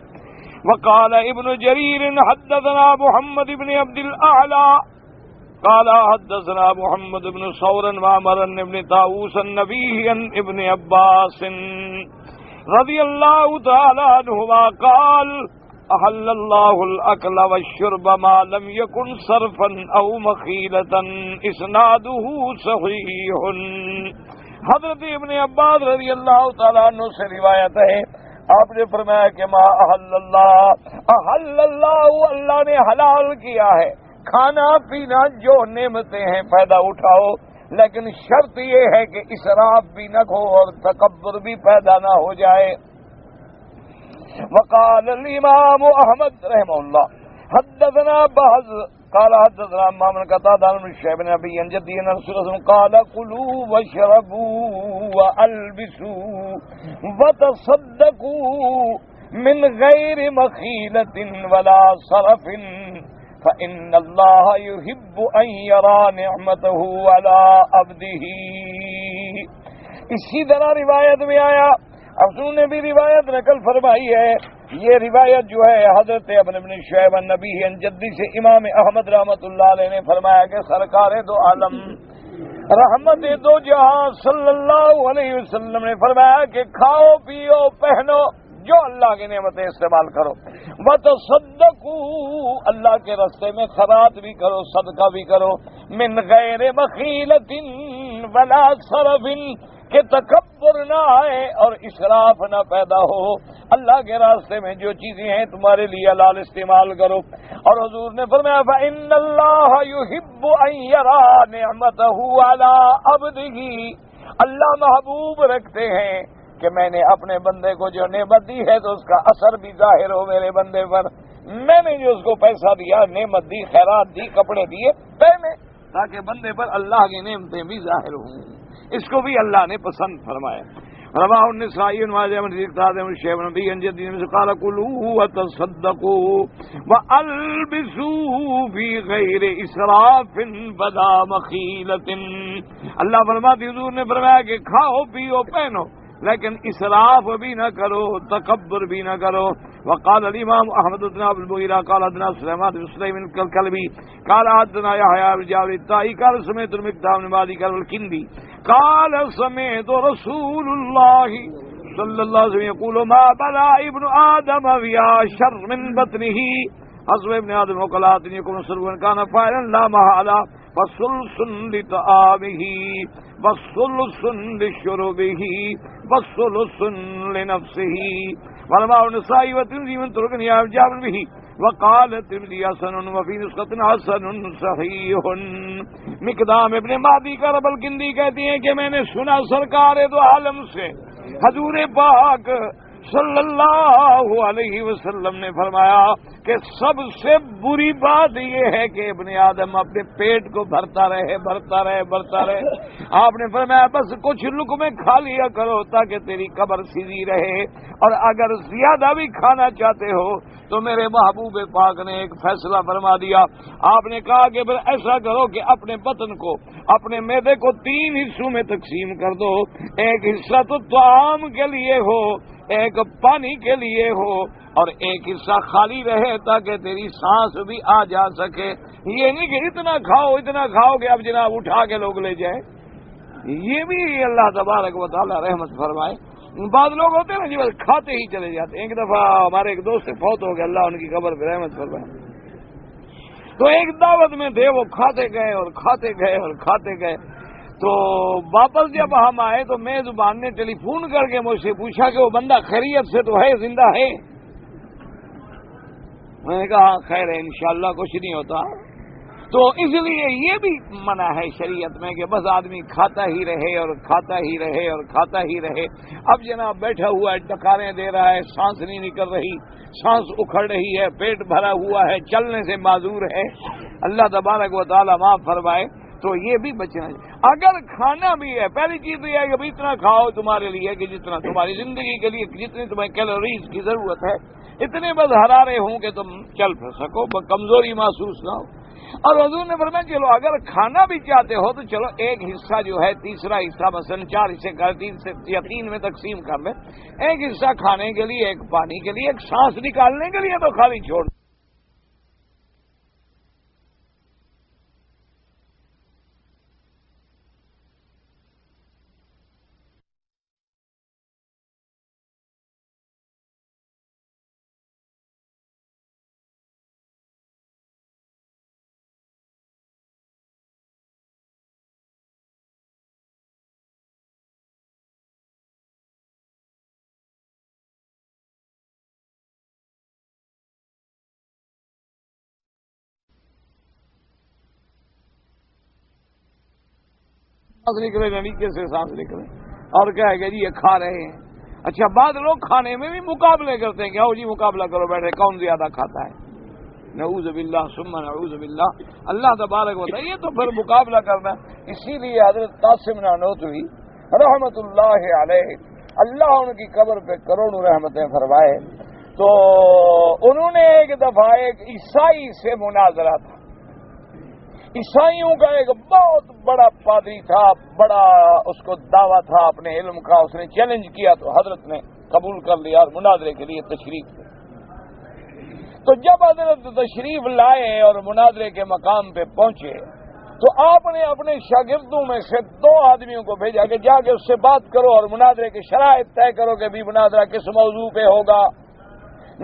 وقال ابن جریر حدثنا محمد بن عبد الاعلی قال حدثنا محمد بن ثور وعمر بن طاووس النبي عن ابن عباس رضي الله تعالى عنهما قال احل الله الاكل والشرب ما لم يكن صرفا او مخيلة اسناده صحيح. حضرت ابن عباس رضی اللہ تعالیٰ عنہ سے روایت ہے، آپ نے فرمایا کہ ما احل اللہ، اللہ نے حلال کیا ہے کھانا پینا، جو نعمتیں ہیں فائدہ اٹھاؤ، لیکن شرط یہ ہے کہ اسراف بھی نہ ہو اور تکبر بھی پیدا نہ ہو جائے. وقال الامام احمد رحمہ اللہ حدثنا بعض قال حدثنا امام قتادہ بن شعیب بن ابی عن جدی ان رسول اللہ قال كلوا واشربوا والبسوا وتصدقوا من غیر مخیلة ولا صرف فإن اللہ يحب ان يرى نعمته على عبده. اسی طرح روایت میں آیا، افسون نے بھی روایت نقل فرمائی ہے. یہ روایت جو ہے حضرت ابن شعیب النبی عن جدی سے امام احمد رحمۃ اللہ علیہ نے فرمایا کہ سرکار دو عالم رحمت دو جہاں صلی اللہ علیہ وسلم نے فرمایا کہ کھاؤ پیو پہنو جو اللہ کی نعمتیں استعمال کرو، وتصدقوا اللہ کے راستے میں خیرات بھی کرو، صدقہ بھی کرو، من غیر مخیلۃ ولا صرف، کہ تکبر نہ آئے اور اسراف نہ پیدا ہو. اللہ کے راستے میں جو چیزیں ہیں تمہارے لیے حلال استعمال کرو. اور حضور نے فرمایا فإن اللہ يحب ان يرى نعمته على عبده، اللہ محبوب رکھتے ہیں کہ میں نے اپنے بندے کو جو نعمت دی ہے تو اس کا اثر بھی ظاہر ہو میرے بندے پر. میں نے جو اس کو پیسہ دیا، نعمت دی، خیرات دی، کپڑے دیے، پہنے، تاکہ بندے پر اللہ کی نعمتیں بھی ظاہر ہوں. اس کو بھی اللہ نے پسند فرمایا. رواه النسائی وماجہ من ذکر من شیخ نبی انجدی میں قال كلوا وتصدقوا والبسوا في غیر اسراف ولا مخیلۃ. اللہ فرماتے حضور نے فرمایا کہ کھاؤ پیو پہنو، لیکن اسراف بھی نہ کرو، تکبر بھی نہ کرو. وقال الامام احمد بن ابي المغيرة قال حدثنا سليمان بن سليم الكلبي قال حدثنا يحيى بن جابر الطائي قال سمعت المقدام بن مالك الكندي قال سمعت رسول الله صلى الله عليه وسلم يقول ما بلى ابن آدم بها شر من بطنه حسب ابن آدم وقلات يكون سروا كان فاعلا لا محالة فثلث لطعامه وثلث لشربه وثلث لنفسه. ولما النسائی والترمذی من طرق جابر به وقال الترمذی حسن وفي نسخة حسن صحیح. مقدام ابن مہدی کا رب الکندی کہتی ہیں کہ میں نے سنا سرکار دو عالم سے حضور پاک صلی اللہ علیہ وسلم نے فرمایا کہ سب سے بری بات یہ ہے کہ ابن آدم اپنے پیٹ کو بھرتا رہے. آپ نے فرمایا بس کچھ لقمے کھا لیا کرو تاکہ تیری قبر سیدھی رہے، اور اگر زیادہ بھی کھانا چاہتے ہو تو میرے محبوب پاک نے ایک فیصلہ فرما دیا. آپ نے کہا کہ پھر ایسا کرو کہ اپنے بطن کو، اپنے معدے کو 3 حصوں میں تقسیم کر دو. ایک حصہ تو طعام کے لیے ہو، ایک پانی کے لیے ہو، اور ایک حصہ خالی رہے تاکہ تیری سانس بھی آ جا سکے. یہ نہیں کہ اتنا کھاؤ کہ اب جناب اٹھا کے لوگ لے جائیں. یہ بھی اللہ تبارک و تعالی رحمت فرمائے. بعض لوگ ہوتے ہیں نا جی بس کھاتے ہی چلے جاتے. ایک دفعہ ہمارے ایک دوست سے فوت ہو گیا، اللہ ان کی قبر پہ رحمت فرمائے. تو ایک دعوت میں تھے، وہ کھاتے گئے. تو واپس جب ہم آئے تو میزبان نے ٹیلی فون کر کے مجھ سے پوچھا کہ وہ بندہ خیریت سے تو ہے، زندہ ہے؟ میں نے کہا خیر ہے، انشاءاللہ کچھ نہیں ہوتا۔ تو اس لیے یہ بھی منع ہے شریعت میں کہ بس آدمی کھاتا ہی رہے اور کھاتا ہی رہے اور کھاتا ہی رہے۔ اب جناب بیٹھا ہوا ہے، ڈکاریں دے رہا ہے، سانس نہیں نکل رہی، سانس اکھڑ رہی ہے، پیٹ بھرا ہوا ہے، چلنے سے معذور ہے، اللہ تبارک و تعالی معاف فرمائے۔ تو یہ بھی بچنا ہے۔ اگر کھانا بھی ہے، پہلی چیز تو یہ ہے کہ اتنا کھاؤ تمہارے لیے کہ جتنا تمہاری زندگی کے لیے، جتنی تمہیں کیلوریز کی ضرورت ہے، اتنے بس حرارے ہوں کہ تم چل پھر سکو، کمزوری محسوس نہ ہو۔ اور حضور نے فرمایا چلو اگر کھانا بھی چاہتے ہو تو چلو ایک حصہ جو ہے، تیسرا حصہ مثلا 4 حصے کر 3 میں تقسیم کر لیں، ایک حصہ کھانے کے لیے، ایک پانی کے لیے، ایک سانس نکالنے کے لیے تو خالی چھوڑ۔ سانس نکلے نہ نیچے سے سانس نکلے، اور کہے گا جی یہ کھا رہے ہیں۔ اچھا بعض لوگ کھانے میں بھی مقابلے کرتے ہیں کہ آؤ جی مقابلہ کرو، بیٹھے کون زیادہ کھاتا ہے۔ نعوذ باللہ ثم نعوذ باللہ، اللہ تبارک و تعالی، یہ تو پھر مقابلہ کرنا۔ اسی لیے حضرت قاسم نانوتوی رحمت اللہ علیہ، اللہ ان کی قبر پہ کروڑوں رحمتیں فرمائے، تو انہوں نے ایک دفعہ ایک عیسائی سے مناظرہ تھا۔ عیسائیوں کا ایک بہت بڑا پادری تھا، بڑا اس کو دعویٰ تھا اپنے علم کا، اس نے چیلنج کیا تو حضرت نے قبول کر لیا اور مناظرے کے لیے تشریف لے۔ تو جب حضرت تشریف لائے اور مناظرے کے مقام پہ پہنچے تو آپ نے اپنے شاگردوں میں سے 2 آدمیوں کو بھیجا کہ جا کے اس سے بات کرو اور مناظرے کی شرائط طے کرو کہ بھی مناظرہ کس موضوع پہ ہوگا،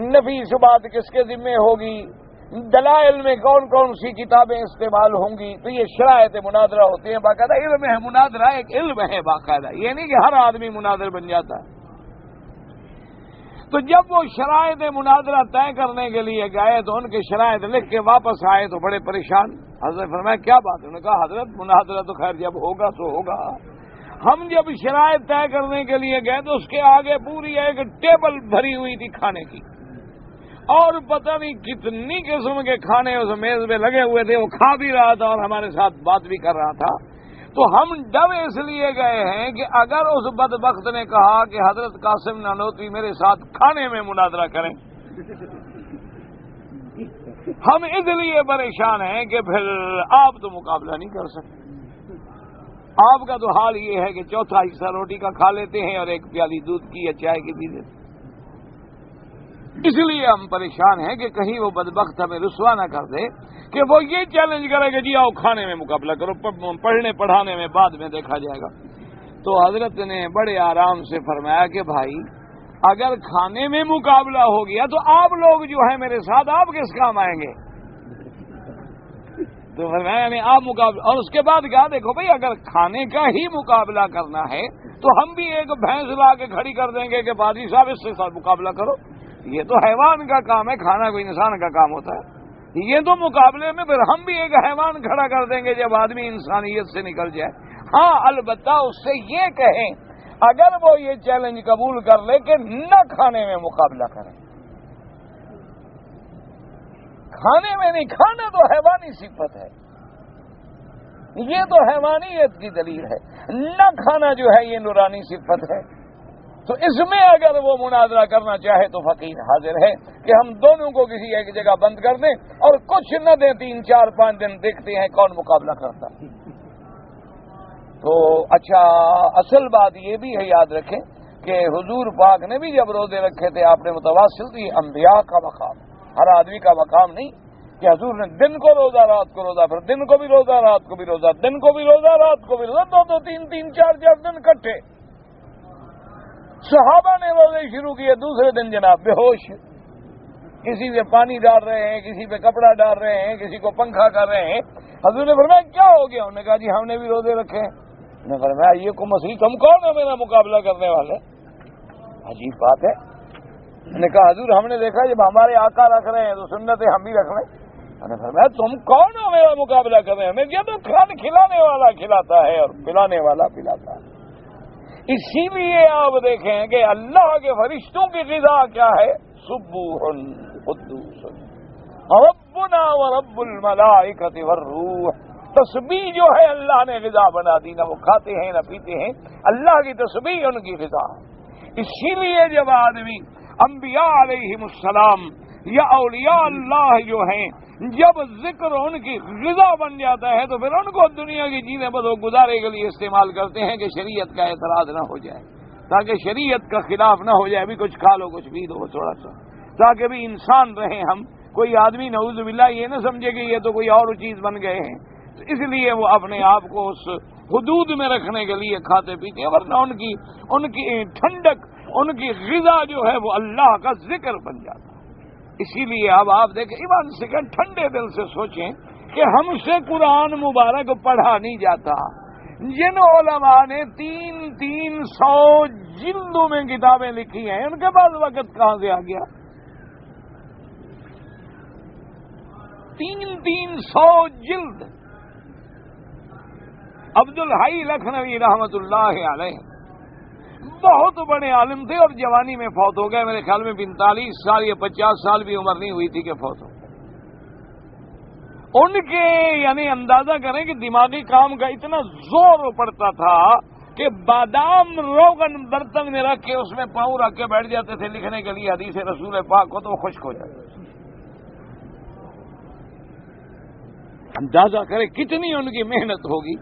نفیس بات کس کے ذمے ہوگی، دلائل میں کون کون سی کتابیں استعمال ہوں گی۔ تو یہ شرائط مناظرہ ہوتی ہیں، باقاعدہ علم ہے مناظرہ، ایک علم ہے باقاعدہ، یہ نہیں کہ ہر آدمی مناظر بن جاتا ہے۔ تو جب وہ شرائط مناظرہ طے کرنے کے لیے گئے تو ان کے شرائط لکھ کے واپس آئے تو بڑے پریشان۔ حضرت فرمایا کیا بات ہے؟ انہوں نے کہا حضرت مناظرہ تو خیر جب ہوگا تو ہوگا، ہم جب شرائط طے کرنے کے لیے گئے تو اس کے آگے پوری ایک ٹیبل بھری ہوئی تھی کھانے کی، اور پتہ نہیں کتنی قسم کے کھانے اس میز پہ لگے ہوئے تھے، وہ کھا بھی رہا تھا اور ہمارے ساتھ بات بھی کر رہا تھا۔ تو ہم ڈر اس لیے گئے ہیں کہ اگر اس بدبخت نے کہا کہ حضرت قاسم نانوتوی میرے ساتھ کھانے میں مناظرہ کریں، ہم اس لیے پریشان ہیں کہ پھر آپ تو مقابلہ نہیں کر سکتے۔ آپ کا تو حال یہ ہے کہ 4تھا حصہ روٹی کا کھا لیتے ہیں اور 1 پیالی دودھ کی یا چائے کی پی لیتے ہیں۔ اس لیے ہم پریشان ہیں کہ کہیں وہ بدبخت ہمیں رسوا نہ کر دے کہ وہ یہ چیلنج کرے کہ جی آؤ کھانے میں مقابلہ کرو، پڑھنے پڑھانے میں بعد میں دیکھا جائے گا۔ تو حضرت نے بڑے آرام سے فرمایا کہ بھائی اگر کھانے میں مقابلہ ہو گیا تو آپ لوگ جو ہیں میرے ساتھ، آپ کس کام آئیں گے؟ تو فرمایا آپ مقابلہ، اور اس کے بعد کہا دیکھو بھائی اگر کھانے کا ہی مقابلہ کرنا ہے تو ہم بھی ایک بھینس لا کے کھڑی کر دیں گے کہ پادری صاحب اس سے ساتھ مقابلہ کرو۔ یہ تو حیوان کا کام ہے، کھانا کوئی انسان کا کام ہوتا ہے۔ یہ تو مقابلے میں پھر ہم بھی ایک حیوان کھڑا کر دیں گے جب آدمی انسانیت سے نکل جائے۔ ہاں البتہ اس سے یہ کہیں اگر وہ یہ چیلنج قبول کر لے کہ نہ کھانے میں مقابلہ کریں، کھانے میں نہیں، کھانا تو حیوانی صفت ہے، یہ تو حیوانیت کی دلیل ہے، نہ کھانا جو ہے یہ نورانی صفت ہے۔ تو اس میں اگر وہ مناظرہ کرنا چاہے تو فقیر حاضر ہے کہ ہم دونوں کو کسی ایک جگہ بند کر دیں اور کچھ نہ دیں، 3 4 5 دن دیکھتے ہیں کون مقابلہ کرتا ہے۔ تو اچھا اصل بات یہ بھی ہے، یاد رکھیں کہ حضور پاک نے بھی جب روزے رکھے تھے آپ نے متواصل، تو یہ انبیاء کا مقام، ہر آدمی کا مقام نہیں کہ حضور نے دن کو روزہ رات کو روزہ، پھر دن کو بھی روزہ رات کو بھی روزہ، دن کو بھی روزہ رات کو بھی روزہ، 2 3 3 4 4 دن کٹھے۔ صحابہ نے روزے شروع کیے، دوسرے دن جناب بے ہوش، کسی پہ پانی ڈال رہے ہیں، کسی پہ کپڑا ڈال رہے ہیں، کسی کو پنکھا کر رہے ہیں۔ حضور نے فرمایا کیا ہو گیا؟ انہوں نے کہا جی ہم نے بھی روزے رکھے ہیں۔ نے فرمایا یہ کو مسیح تم کون ہے میرا مقابلہ کرنے والے؟ عجیب بات ہے. میں نے کہا حضور ہم نے دیکھا جب ہمارے آقا رکھ رہے ہیں تو سنت ہم بھی رکھ لیں. میں نے فرمایا تم کون ہو میرا مقابلہ کر رہے ہیں؟ میں کیا تو کھان کھلانے والا کھلاتا ہے اور پلانے والا پلاتا ہے. اسی لیے آپ دیکھیں کہ اللہ کے فرشتوں کی غذا کیا ہے؟ سبوح قدوس ربنا ورب الملائکۃ والروح. تسبیح جو ہے اللہ نے غذا بنا دی، نہ وہ کھاتے ہیں نہ پیتے ہیں، اللہ کی تسبیح ان کی غذا. اسی لیے جب آدمی انبیاء علیہم السلام یا اولیاء اللہ جو ہیں جب ذکر ان کی غذا بن جاتا ہے تو پھر ان کو دنیا کی چیزیں بس وہ گزارے کے لیے استعمال کرتے ہیں کہ شریعت کا اعتراض نہ ہو جائے، تاکہ شریعت کا خلاف نہ ہو جائے. بھی کچھ کھا لو کچھ پی دو تھوڑا سا، تاکہ بھی انسان رہیں ہم. کوئی آدمی نعوذ باللہ یہ نہ سمجھے کہ یہ تو کوئی اور چیز بن گئے ہیں. تو اس لیے وہ اپنے آپ کو اس حدود میں رکھنے کے لیے کھاتے پیتے ہیں، ورنہ ان کی ٹھنڈک، ان کی غذا جو ہے وہ اللہ کا ذکر بن جاتا ہے. اسی لیے اب آپ دیکھیں ایمان سے کہ ٹھنڈے دل سے سوچیں کہ ہم سے قرآن مبارک پڑھا نہیں جاتا. جن علماء نے 300 جلدوں میں کتابیں لکھی ہیں ان کے پاس وقت کہاں سے آ گیا؟ 300 جلد. عبد الحی لکھنوی رحمت اللہ علیہ بہت بڑے عالم تھے اور جوانی میں فوت ہو گئے. میرے خیال میں 45 سال یا 50 سال بھی عمر نہیں ہوئی تھی کہ فوت ہو گئے. ان کے یعنی اندازہ کریں کہ دماغی کام کا اتنا زور پڑتا تھا کہ بادام روغن برتن میں رکھ کے اس میں پاؤں رکھ کے بیٹھ جاتے تھے لکھنے کے لیے حدیث رسول پاک کو، تو وہ خشک ہو جاتے. اندازہ کریں کتنی ان کی محنت ہوگی.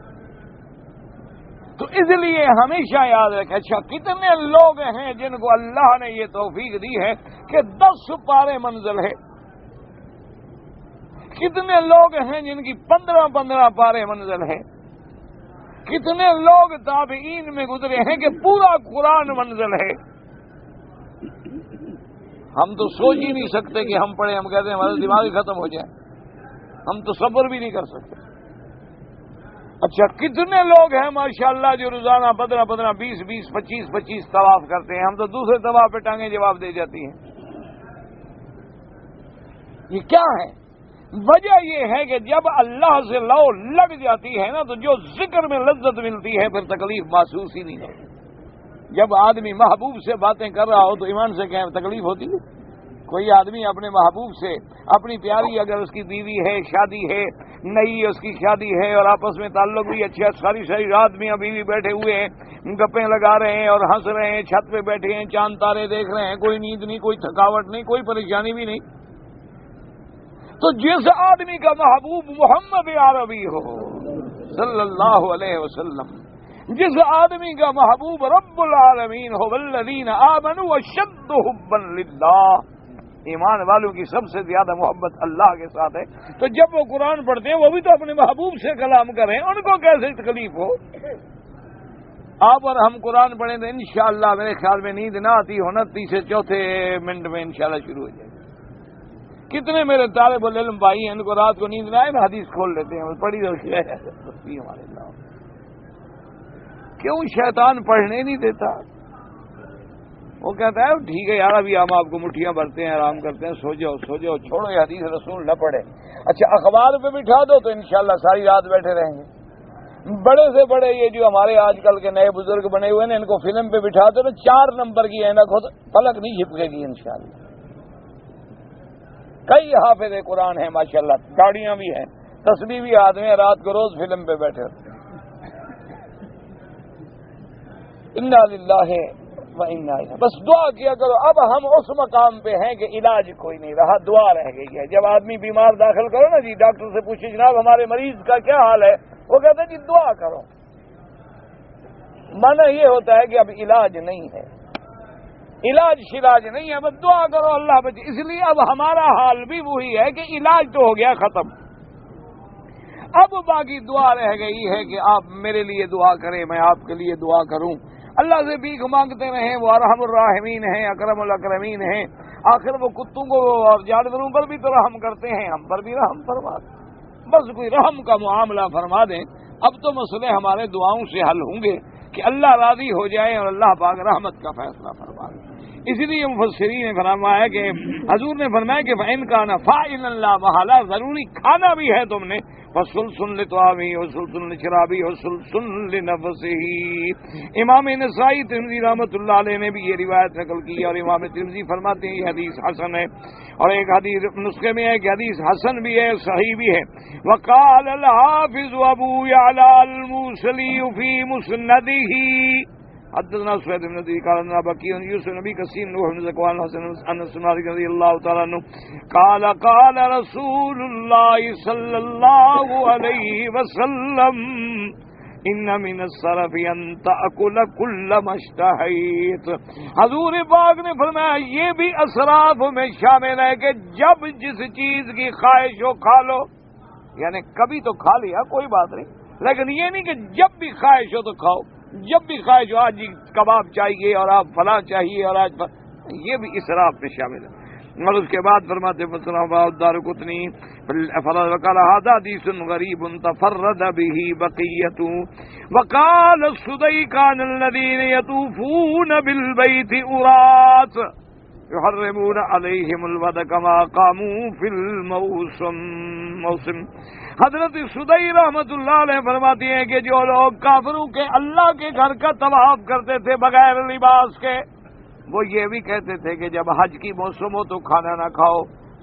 تو اس لیے ہمیشہ یاد رکھیں. اچھا کتنے لوگ ہیں جن کو اللہ نے یہ توفیق دی ہے کہ 10 پارے منزل ہے؟ کتنے لوگ ہیں جن کی 15 پارے منزل ہے؟ کتنے لوگ تابعین میں گزرے ہیں کہ پورا قرآن منزل ہے؟ ہم تو سوچ ہی نہیں سکتے کہ ہم پڑھیں. ہم کہتے ہیں ہمارا دماغ ہی ختم ہو جائے. ہم تو صبر بھی نہیں کر سکتے. اچھا کتنے لوگ ہیں ماشاءاللہ جو روزانہ 15 20 25 طواف کرتے ہیں؟ ہم تو دوسرے طواف پہ ٹانگیں جواب دے جاتی ہیں. یہ کیا ہے؟ وجہ یہ ہے کہ جب اللہ سے لو لگ جاتی ہے نا تو جو ذکر میں لذت ملتی ہے پھر تکلیف محسوس ہی نہیں ہوتی. جب آدمی محبوب سے باتیں کر رہا ہو تو ایمان سے کہیں تکلیف ہوتی ہے؟ کوئی آدمی اپنے محبوب سے اپنی پیاری اگر اس کی بیوی ہے، شادی ہے، نئی اس کی شادی ہے اور آپس میں تعلق بھی اچھا، ساری رات میاں بیوی بیٹھے ہوئے ہیں، گپیں لگا رہے ہیں اور ہنس رہے ہیں، چھت پہ بیٹھے ہیں، چاند تارے دیکھ رہے ہیں، کوئی نیند نہیں، کوئی تھکاوٹ نہیں، کوئی پریشانی بھی نہیں. تو جس آدمی کا محبوب محمد عربی ہو صلی اللہ علیہ وسلم، جس آدمی کا محبوب رب العالمین ہو، والذین آمنوا اشد حبا للہ، ایمان والوں کی سب سے زیادہ محبت اللہ کے ساتھ ہے. تو جب وہ قرآن پڑھتے ہیں وہ بھی تو اپنے محبوب سے کلام کریں، ان کو کیسے تکلیف ہو؟ آپ اور ہم قرآن پڑھیں تو انشاءاللہ میرے خیال میں نیند نہ آتی ہونا 30 سے 4 منٹ میں انشاءاللہ شروع ہو جائے. کتنے میرے طالب العلم بھائی ہیں ان کو رات کو نیند نہ آئے نا حدیث کھول لیتے ہیں، پڑھی روشی ہے ہمارے اللہ. کیوں شیطان پڑھنے نہیں دیتا؟ وہ کہتا ہے ٹھیک ہے یار ابھی ہم آپ کو مٹھیاں بھرتے ہیں، آرام کرتے ہیں، سو جاؤ چھوڑو یہ حدیث رسول نہ پڑھے. اچھا اخبار پہ بٹھا دو تو انشاءاللہ ساری رات بیٹھے رہیں گے. بڑے سے بڑے یہ جو ہمارے آج کل کے نئے بزرگ بنے ہوئے ہیں ان کو فلم پہ بٹھا دو نا 4 نمبر کی اینک ہو تو پلک نہیں جھپکے گی انشاءاللہ. کئی حافظ قرآن ہیں ماشاءاللہ، گاڑیاں بھی ہیں، تسبیح بھی آدمی رات کو روز فلم پہ بیٹھے ہوتے ہیں. انا للہ و انا الیہ. بس دعا کیا کرو. اب ہم اس مقام پہ ہیں کہ علاج کوئی نہیں رہا، دعا رہ گئی ہے. جب آدمی بیمار داخل کرو نا جی ڈاکٹر سے پوچھے جناب ہمارے مریض کا کیا حال ہے، وہ کہتے ہیں جی دعا کرو. مانا یہ ہوتا ہے کہ اب علاج نہیں ہے، علاج شلاج نہیں ہے، بس دعا کرو اللہ بچے. اس لیے اب ہمارا حال بھی وہی ہے کہ علاج تو ہو گیا ختم، اب باقی دعا رہ گئی ہے کہ آپ میرے لیے دعا کریں، میں آپ کے لیے دعا کروں. اللہ سے بھیک مانگتے رہیں، وہ ارحم الراحمین ہیں، اکرم الاکرمین ہیں. آخر وہ کتوں کو اور جانوروں پر بھی تو رحم کرتے ہیں، ہم پر بھی رحم فرما دیں. بس کوئی رحم کا معاملہ فرما دیں اب تو مسئلے ہمارے دعاؤں سے حل ہوں گے کہ اللہ راضی ہو جائے اور اللہ پاک رحمت کا فیصلہ فرمائے۔ اسی لیے مفسرین نے فرمایا کہ حضور نے فرمایا کہ فَإِنْ كَانَ فَاعِلًا لَا مَحَالَہ، ضروری کھانا بھی ہے تم نے، وَسُلْسٌ لِطَعَامِهِ وَسُلْسٌ لِشَرَابِهِ وَسُلْسٌ لِنَفْسِهِ۔ امام نسائی ترمذی رحمۃ اللہ علیہ نے بھی یہ روایت نقل کی اور امام ترمذی فرماتے ہیں یہ حدیث حسن ہے، اور ایک حدیث نسخے میں ہے کہ حدیث حسن بھی ہے، صحیح بھی ہے۔ وقال الحافظ ابو یعلی الموصلی فی مسندہ حدثنا سوید بن نبی قال لنا بقی یوسف نبی قسیم نوح بن زکوان حسن انس رضی اللہ تعالی عنہ قال قال رسول اللہ صلی اللہ علیہ وسلم ان من الصرف ان تاکل کل ما اشتہیت۔ حضور پاک نے فرمایا یہ بھی اسراف میں شامل ہے کہ جب جس چیز کی خواہش ہو کھا لو، یعنی کبھی تو کھا لیا کوئی بات نہیں، لیکن یہ نہیں کہ جب بھی خواہش ہو تو کھاؤ، جب بھی خواہش ہو آج کباب چاہیے اور آپ فلاں چاہیے اور آج یہ بھی اسراف میں شامل ہے۔ اور اس کے بعد فرماتے الدارقطنی وقال هذا حديث غريب تفرد به بقية وقال السدي كان الذين يطوفون بالبيت أرات يحرمون عليهم الود كما قاموا في الموسم۔ حضرت سدی رحمت اللہ علیہ فرماتی ہیں کہ جو لوگ کافروں کے اللہ کے گھر کا طواف کرتے تھے بغیر لباس کے، وہ یہ بھی کہتے تھے کہ جب حج کی موسم ہو تو کھانا نہ کھاؤ،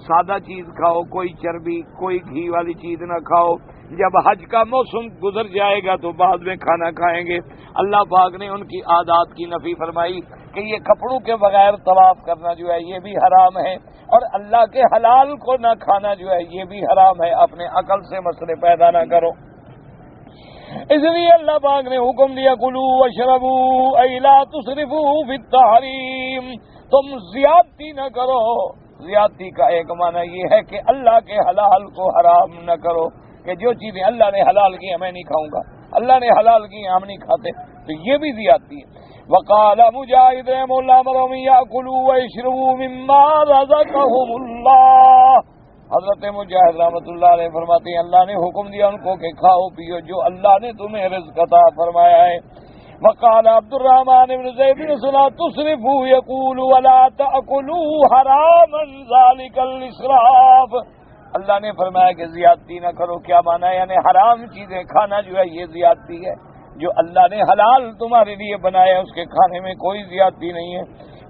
سادہ چیز کھاؤ، کوئی چربی کوئی گھی والی چیز نہ کھاؤ، جب حج کا موسم گزر جائے گا تو بعد میں کھانا کھائیں گے۔ اللہ پاک نے ان کی عادات کی نفی فرمائی کہ یہ کپڑوں کے بغیر طواف کرنا جو ہے یہ بھی حرام ہے، اور اللہ کے حلال کو نہ کھانا جو ہے یہ بھی حرام ہے۔ اپنے عقل سے مسئلے پیدا نہ کرو۔ اس لیے اللہ پاک نے حکم دیا کلوا واشربوا ای لا تسرفوا فی التحریم، تم زیادتی نہ کرو۔ زیادتی کا ایک معنی یہ ہے کہ اللہ کے حلال کو حرام نہ کرو، کہ جو چیزیں اللہ نے حلال کی ہیں میں نہیں کھاؤں گا، اللہ نے حلال کی ہیں ہم نہیں کھاتے، تو یہ بھی زیادتی ہے۔ وقال مجاہد مولا مرم یاکلوا ویشربوا مما رزقهم اللہ، حضرت مجاہد رحمۃ اللہ علیہ فرماتے ہیں اللہ نے حکم دیا ان کو کہ کھاؤ پیو جو اللہ نے تمہیں رزق عطا فرمایا ہے۔ وقال عبد الرحمن بن زید لا تسرفوا يقول ولا تأكلوا حراما ذلك الاسراف، اللہ نے فرمایا کہ زیادتی نہ کرو، کیا مانا ہے یعنی حرام چیزیں کھانا جو ہے یہ زیادتی ہے، جو اللہ نے حلال تمہارے لیے بنایا اس کے کھانے میں کوئی زیادتی نہیں ہے۔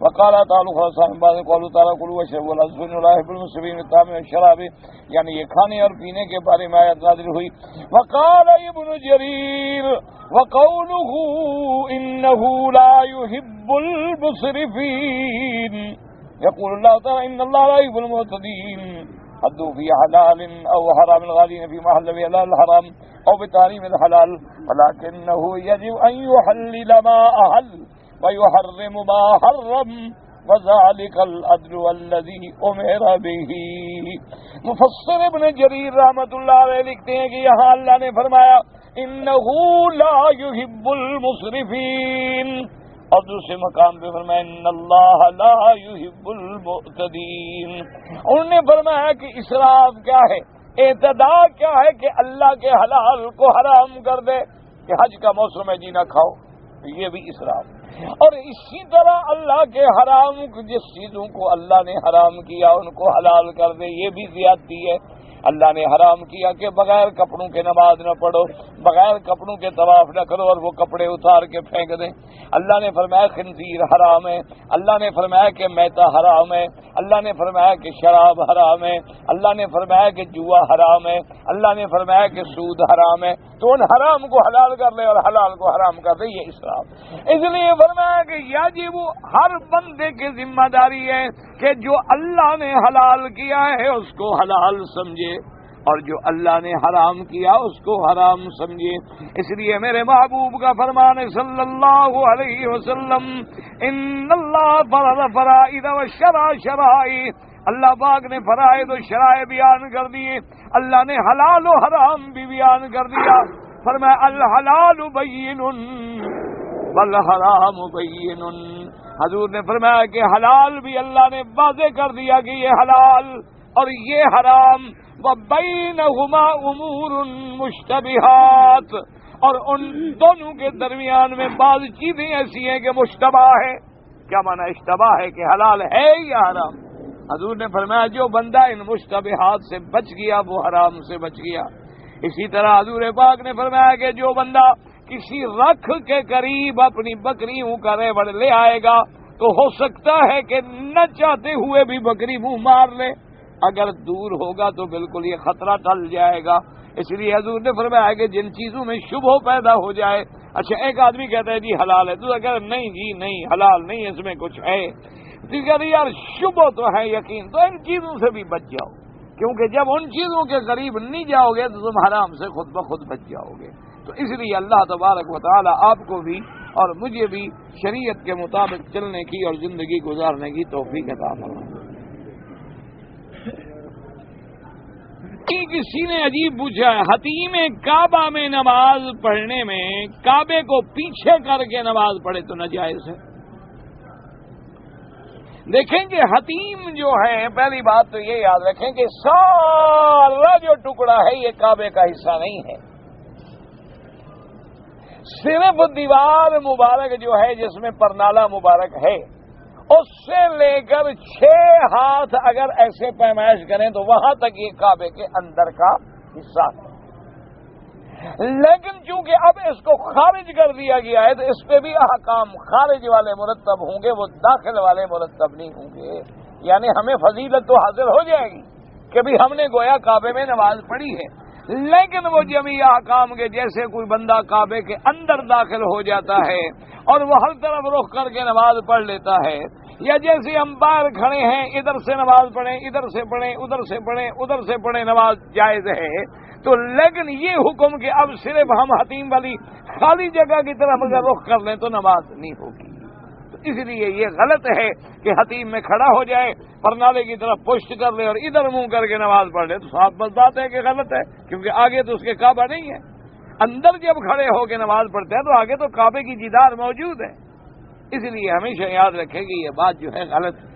وقال تعالی خاصان بعد قالوا تعالی کلوا واشربوا ولا تسرفوا لا يحب المسرفين بالطعام والشراب، یعنی یہ کھانے اور پینے کے بارے میں آیت نازل ہوئی۔ وقال ابن جریر وقوله انه لا يحب المسرفين، يقول الله تعالى ان الله لا يحب المعتدين، حدوا في حلال او حرام الغالين في محل حلال الحرام او بتحريم الحلال، ولكنه يجب ان يحلل ما احل ويحرم ما حرم وذلك العدل الذي امر به۔ مفسر ابن جریر رحمۃ اللہ علیہ لکھتے ہیں کہ یہاں اللہ نے فرمایا انه لا يحب المسرفين، اور دوسرے مقام پہ فرمایا ان اللہ لا يحب المعتدین۔ انہوں نے فرمایا کہ اسراف کیا ہے، اعتداء کیا ہے کہ اللہ کے حلال کو حرام کر دے، کہ حج کا موسم ہے جی نہ کھاؤ، یہ بھی اسراف۔ اور اسی طرح اللہ کے حرام جس چیزوں کو اللہ نے حرام کیا ان کو حلال کر دے، یہ بھی زیادتی ہے۔ اللہ نے حرام کیا کہ بغیر کپڑوں کے نماز نہ پڑھو، بغیر کپڑوں کے طواف نہ کرو اور وہ کپڑے اتار کے پھینک دیں۔ اللہ نے فرمایا خنزیر حرام ہے، اللہ نے فرمایا کہ میتا حرام ہے، اللہ نے فرمایا کہ شراب حرام ہے، اللہ نے فرمایا کہ جوا حرام ہے، اللہ نے فرمایا کہ سود حرام ہے، تو ان حرام کو حلال کر لے اور حلال کو حرام کر دے، یہ اسراف۔ اس لیے فرمایا کہ یجب ہر بندے کی ذمہ داری ہے کہ جو اللہ نے حلال کیا ہے اس کو حلال سمجھے اور جو اللہ نے حرام کیا اس کو حرام سمجھے۔ اس لیے میرے محبوب کا فرمان ہے صلی اللہ علیہ وسلم ان اللہ فرض فرائض وشرع شرائع، اللہ پاک نے فرائض و شرائع بیان کر دیے، اللہ نے حلال و حرام بھی بیان کر دیا۔ فرمایا الحلال بین والحرام بین، حضور نے فرمایا کہ حلال بھی اللہ نے واضح کر دیا کہ یہ حلال اور یہ حرام، وبینہما امور مشتبہات، اور ان دونوں کے درمیان میں بعض چیزیں ایسی ہیں کہ مشتبہ ہے۔ کیا معنی اشتبہ ہے؟ کہ حلال ہے یا حرام۔ حضور نے فرمایا جو بندہ ان مشتبہات سے بچ گیا وہ حرام سے بچ گیا۔ اسی طرح حضور پاک نے فرمایا کہ جو بندہ کسی رکھ کے قریب اپنی بکریوں کا ریوڑ لے آئے گا تو ہو سکتا ہے کہ نہ چاہتے ہوئے بھی بکری منہ مار لے، اگر دور ہوگا تو بالکل یہ خطرہ ٹل جائے گا۔ اس لیے حضور نے فرمایا کہ جن چیزوں میں شبہ پیدا ہو جائے، اچھا ایک آدمی کہتا ہے جی حلال ہے، دوسرا کہتا ہے نہیں جی نہیں حلال نہیں، اس میں کچھ ہے، تیسرا یار شبہ تو ہے یقین، تو ان چیزوں سے بھی بچ جاؤ، کیونکہ جب ان چیزوں کے قریب نہیں جاؤ گے تو تم حرام سے خود بخود بچ جاؤ گے۔ تو اس لیے اللہ تبارک و تعالی آپ کو بھی اور مجھے بھی شریعت کے مطابق چلنے کی اور زندگی گزارنے کی توفیق عطا فرمائے۔ کسی نے عجیب پوچھا ہے، حتیم کعبہ میں نماز پڑھنے میں کعبے کو پیچھے کر کے نماز پڑھے تو ناجائز ہے؟ دیکھیں کہ حتیم جو ہے، پہلی بات تو یہ یاد رکھیں کہ سارا جو ٹکڑا ہے یہ کعبے کا حصہ نہیں ہے، صرف دیوار مبارک جو ہے جس میں پرنالہ مبارک ہے اس سے لے کر 6 ہاتھ اگر ایسے پیمائش کریں تو وہاں تک یہ کعبے کے اندر کا حصہ ہے۔ لیکن چونکہ اب اس کو خارج کر دیا گیا ہے تو اس پہ بھی احکام خارج والے مرتب ہوں گے، وہ داخل والے مرتب نہیں ہوں گے۔ یعنی ہمیں فضیلت تو حاصل ہو جائے گی کہ بھی ہم نے گویا کعبے میں نماز پڑھی ہے، لیکن وہ جمیع احکام کے جیسے کوئی بندہ کعبے کے اندر داخل ہو جاتا ہے اور وہ ہر طرف رخ کر کے نماز پڑھ لیتا ہے، یا جیسے ہم باہر کھڑے ہیں ادھر سے نماز پڑھیں ادھر سے پڑھیں ادھر سے پڑھیں ادھر سے پڑھیں نماز جائز ہے، تو لیکن یہ حکم کہ اب صرف ہم حتیم والی خالی جگہ کی طرف اگر رخ کر لیں تو نماز نہیں ہوگی۔ تو اس لیے یہ غلط ہے کہ حتیم میں کھڑا ہو جائے، پرنالے کی طرف پشت کر لے اور ادھر منہ کر کے نماز پڑھ لے، تو صاف بس بات ہے کہ غلط ہے، کیونکہ آگے تو اس کے کعبہ نہیں ہے۔ اندر جب کھڑے ہو کے نماز پڑھتے ہیں تو آگے تو کعبے کی جدار موجود ہے، اس لیے ہمیشہ یاد رکھیں کہ یہ بات جو ہے غلط ہے۔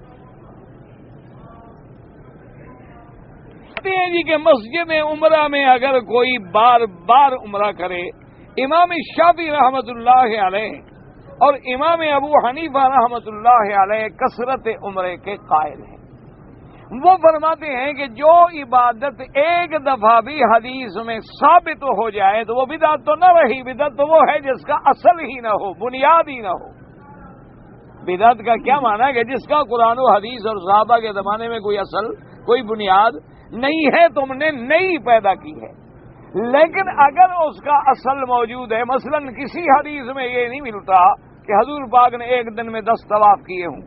کہتے ہیں جی کہ مسجد عمرہ میں اگر کوئی بار بار عمرہ کرے، امام شافعی رحمۃ اللہ علیہ اور امام ابو حنیفہ رحمۃ اللہ علیہ کثرت عمرے کے قائل ہیں۔ وہ فرماتے ہیں کہ جو عبادت ایک دفعہ بھی حدیث میں ثابت ہو جائے تو وہ بدعت تو نہ رہی، بدعت تو وہ ہے جس کا اصل ہی نہ ہو، بنیاد ہی نہ ہو۔ بدعت کا کیا معنی ہے کہ جس کا قرآن و حدیث اور صحابہ کے زمانے میں کوئی اصل کوئی بنیاد نہیں ہے، تم نے نئی پیدا کی ہے۔ لیکن اگر اس کا اصل موجود ہے، مثلا کسی حدیث میں یہ نہیں ملتا کہ حضور پاک نے ایک دن میں 10 طواف کیے ہوں،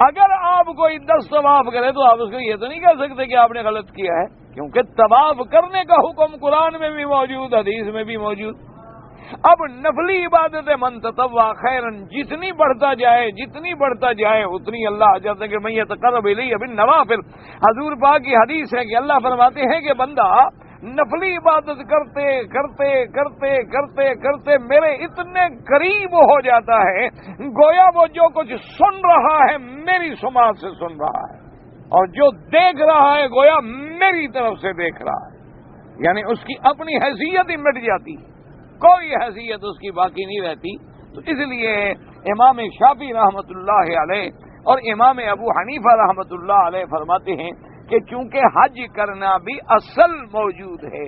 اگر آپ کوئی 10 طواف کرے تو آپ اس کو یہ تو نہیں کہہ سکتے کہ آپ نے غلط کیا ہے، کیونکہ طواف کرنے کا حکم قرآن میں بھی موجود، حدیث میں بھی موجود۔ اب نفلی عبادت من تطوع خیرن جتنی بڑھتا جائے اتنی اللہ جیسے کہ میں یتقرب الی بالنوافل، حضور پاک کی حدیث ہے کہ اللہ فرماتے ہیں کہ بندہ نفلی عبادت کرتے کرتے کرتے کرتے کرتے میرے اتنے قریب ہو جاتا ہے گویا وہ جو کچھ سن رہا ہے میری سماعت سے سن رہا ہے، اور جو دیکھ رہا ہے گویا میری طرف سے دیکھ رہا ہے، یعنی اس کی اپنی حیثیت ہی مٹ جاتی ہے، کوئی حیثیت اس کی باقی نہیں رہتی۔ تو اس لیے امام شافعی رحمۃ اللہ علیہ اور امام ابو حنیفہ رحمۃ اللہ علیہ فرماتے ہیں کہ چونکہ حج کرنا بھی اصل موجود ہے،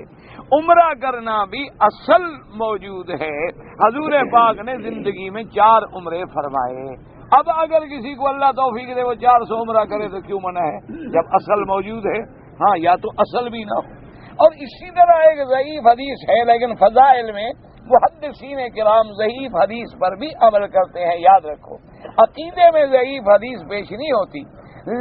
عمرہ کرنا بھی اصل موجود ہے، حضور پاک نے زندگی میں 4 عمرے فرمائے۔ اب اگر کسی کو اللہ توفیق دے وہ 400 عمرہ کرے تو کیوں منع ہے جب اصل موجود ہے؟ ہاں، یا تو اصل بھی نہ ہو۔ اور اسی طرح ایک ضعیف حدیث ہے، لیکن فضائل میں محدثین کرام ضعیف حدیث پر بھی عمل کرتے ہیں، یاد رکھو عقیدے میں ضعیف حدیث پیش نہیں ہوتی،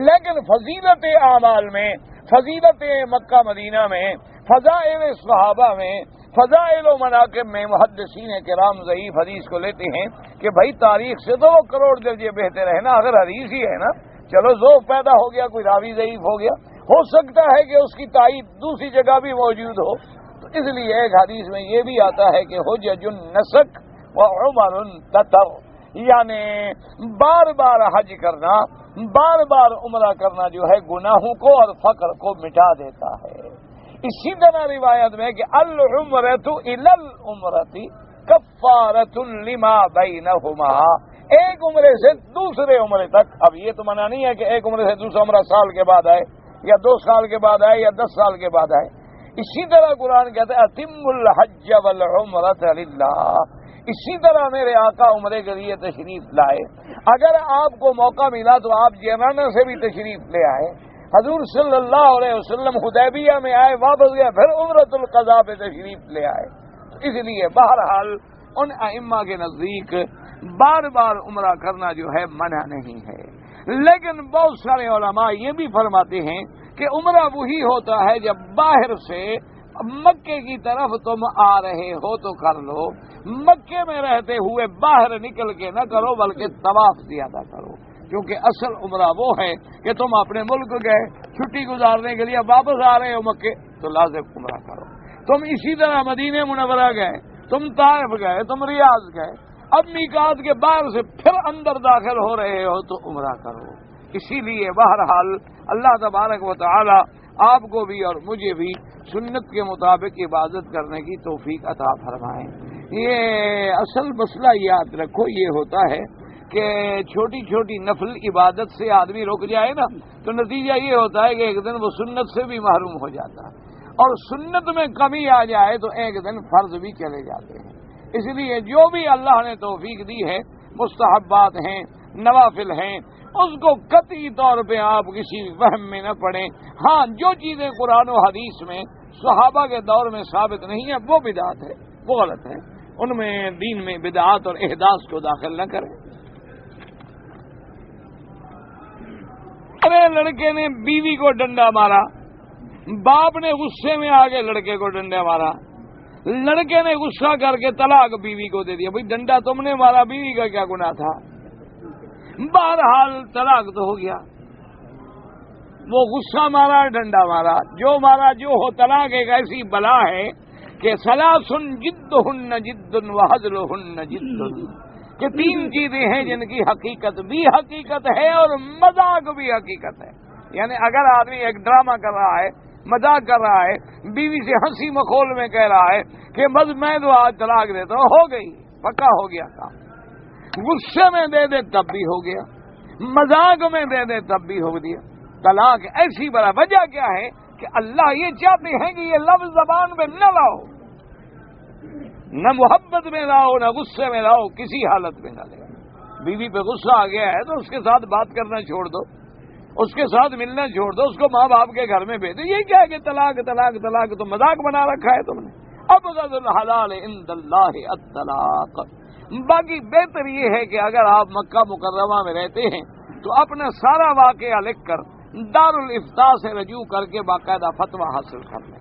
لیکن فضیلت اعمال میں، فضیلت مکہ مدینہ میں، فضائل صحابہ میں، فضائل و مناقب میں محدثین کرام ضعیف حدیث کو لیتے ہیں کہ بھائی تاریخ سے تو وہ کروڑ درجے بہتر ہے نا، اگر حدیث ہی ہے نا، چلو ذوق پیدا ہو گیا، کوئی راوی ضعیف ہو گیا، ہو سکتا ہے کہ اس کی تائید دوسری جگہ بھی موجود ہو، تو اس لیے ایک حدیث میں یہ بھی آتا ہے کہ حجج نسک و عمر تتر، یعنی بار بار حج کرنا بار بار عمرہ کرنا جو ہے گناہوں کو اور فقر کو مٹا دیتا ہے۔ اسی طرح روایت میں کہ العمرۃ الی العمرۃ کفارۃ لما بینہما، ایک عمرے سے دوسرے عمرے تک۔ اب یہ تو منع نہیں ہے کہ ایک عمرے سے دوسرا عمرہ سال کے بعد آئے یا 2 سال کے بعد آئے یا 10 سال کے بعد آئے۔ اسی طرح قرآن کہتا ہے اتم الحج والعمرۃ للہ، اسی طرح میرے آقا عمرے کے لیے تشریف لائے۔ اگر آپ کو موقع ملا تو آپ جیرانہ سے بھی تشریف لے آئے۔ حضور صلی اللہ علیہ وسلم حدیبیہ میں آئے، واپس گئے، پھر عمرۃ القضاء پہ تشریف لے آئے۔ تو اس لیے بہرحال ان ائمہ کے نزدیک بار بار عمرہ کرنا جو ہے منع نہیں ہے، لیکن بہت سارے علماء یہ بھی فرماتے ہیں کہ عمرہ وہی ہوتا ہے جب باہر سے مکے کی طرف تم آ رہے ہو تو کر لو، مکے میں رہتے ہوئے باہر نکل کے نہ کرو بلکہ طواف زیادہ کرو، کیونکہ اصل عمرہ وہ ہے کہ تم اپنے ملک گئے چھٹی گزارنے کے لیے، واپس آ رہے ہو مکے تو لازم عمرہ کرو۔ تم اسی طرح مدینہ منورہ گئے، تم طائف گئے، تم ریاض گئے، اب میقات کے باہر سے پھر اندر داخل ہو رہے ہو تو عمرہ کرو۔ اسی لیے بہرحال اللہ تبارک و تعالی آپ کو بھی اور مجھے بھی سنت کے مطابق عبادت کرنے کی توفیق عطا فرمائیں۔ یہ اصل مسئلہ یاد رکھو یہ ہوتا ہے کہ چھوٹی چھوٹی نفل عبادت سے آدمی رک جائے نا تو نتیجہ یہ ہوتا ہے کہ ایک دن وہ سنت سے بھی محروم ہو جاتا ہے، اور سنت میں کمی آ جائے تو ایک دن فرض بھی چلے جاتے ہیں۔ اس لیے جو بھی اللہ نے توفیق دی ہے، مستحبات ہیں، نوافل ہیں، اس کو قطعی طور پہ آپ کسی وہم میں نہ پڑیں۔ ہاں جو چیزیں قرآن و حدیث میں صحابہ کے دور میں ثابت نہیں ہے وہ بدعت ہے، وہ غلط ہے، ان میں دین میں بدعات اور احداث کو داخل نہ کریں۔ ارے لڑکے نے بیوی کو ڈنڈا مارا، باپ نے غصے میں آگے لڑکے کو ڈنڈا مارا، لڑکے نے غصہ کر کے طلاق بیوی کو دے دیا۔ بھئی ڈنڈا تم نے مارا، بیوی کا کیا گناہ تھا؟ بہرحال طلاق تو ہو گیا، وہ غصہ مارا ڈنڈا مارا، جو مارا جو ہو۔ طلاق ایک ایسی بلا ہے کہ ثلاثن جدہن جد وہزلہن جد، کہ 3 چیزیں ہیں جن کی حقیقت بھی حقیقت ہے اور مذاق بھی حقیقت ہے۔ یعنی اگر آدمی ایک ڈرامہ کر رہا ہے، مذاق کر رہا ہے، بیوی سے ہنسی مخول میں کہہ رہا ہے کہ بس میں تو آج طلاق دیتا ہوں، ہو گئی، پکا ہو گیا کام۔ غصے میں دے دے تب بھی ہو گیا، مذاق میں دے دے تب بھی ہو گیا۔ طلاق ایسی بڑا وجہ کیا ہے کہ اللہ یہ چاہتے ہیں کہ یہ لفظ زبان میں نہ لاؤ، نہ محبت میں لاؤ، نہ غصے میں لاؤ، کسی حالت میں نہ لے۔ بیوی پہ غصہ آ گیا ہے تو اس کے ساتھ بات کرنا چھوڑ دو، اس کے ساتھ ملنا چھوڑ دو، اس کو ماں باپ کے گھر میں بھیج دو۔ یہ کیا ہے کہ طلاق طلاق طلاق، تو مذاق بنا رکھا ہے تم نے۔ ابغض الحلال عند اللہ الطلاق۔ باقی بہتر یہ ہے کہ اگر آپ مکہ مکرمہ میں رہتے ہیں تو اپنا سارا واقعہ لکھ کر دارالافتاء سے رجوع کر کے باقاعدہ فتویٰ حاصل کر لیں۔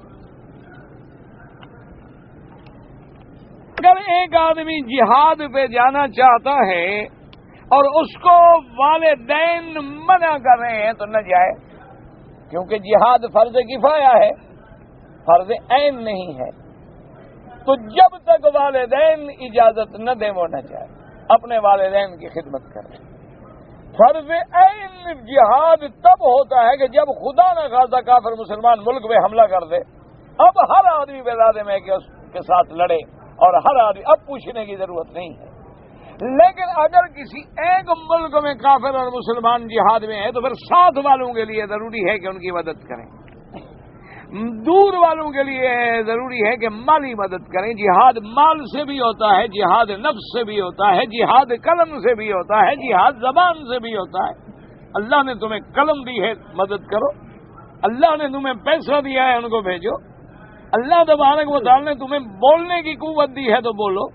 اگر ایک آدمی جہاد پہ جانا چاہتا ہے اور اس کو والدین منع کر رہے ہیں تو نہ جائے، کیونکہ جہاد فرض کفایہ ہے، فرض عین نہیں ہے۔ تو جب تک والدین اجازت نہ دیں وہ نہ جائے، اپنے والدین کی خدمت کریں۔ فرض عین جہاد تب ہوتا ہے کہ جب خدا نہ خواستہ کافر مسلمان ملک میں حملہ کر دے، اب ہر آدمی بیداد میں کہ اس کے ساتھ لڑے، اور ہر آدمی اب پوچھنے کی ضرورت نہیں ہے۔ لیکن اگر کسی ایک ملک میں کافر اور مسلمان جہاد میں ہے تو پھر ساتھ والوں کے لیے ضروری ہے کہ ان کی مدد کریں، دور والوں کے لیے ضروری ہے کہ مالی مدد کریں۔ جہاد مال سے بھی ہوتا ہے، جہاد نفس سے بھی ہوتا ہے، جہاد قلم سے بھی ہوتا ہے، جہاد زبان سے بھی ہوتا ہے۔ اللہ نے تمہیں قلم دی ہے، مدد کرو۔ اللہ نے تمہیں پیسہ دیا ہے، ان کو بھیجو۔ اللہ تبارک و تعالی نے تمہیں بولنے کی قوت دی ہے تو بولو۔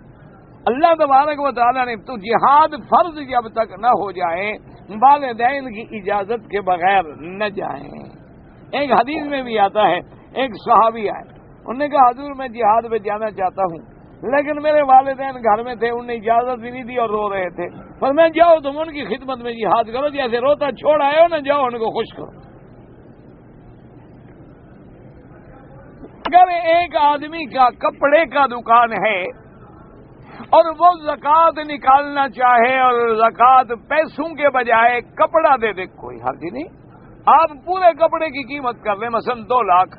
اللہ تبارک و تعالی نے تو جہاد فرض جب تک نہ ہو جائے والدین کی اجازت کے بغیر نہ جائیں۔ ایک حدیث میں بھی آتا ہے، ایک صحابی آئے، انہوں نے کہا حضور میں جہاد پہ جانا چاہتا ہوں لیکن میرے والدین گھر میں تھے، انہوں نے اجازت بھی نہیں دی اور رو رہے تھے۔ پر میں جاؤ تم ان کی خدمت میں جہاد کرو، جیسے روتا چھوڑ آئے ہو نا، جاؤ ان کو خوش کرو۔ اگر ایک آدمی کا کپڑے کا دکان ہے اور وہ زکوٰۃ نکالنا چاہے اور زکوٰۃ پیسوں کے بجائے کپڑا دے دے، کوئی حرج نہیں. آپ پورے کپڑے کی قیمت کر لیں، مثلا 2 لاکھ.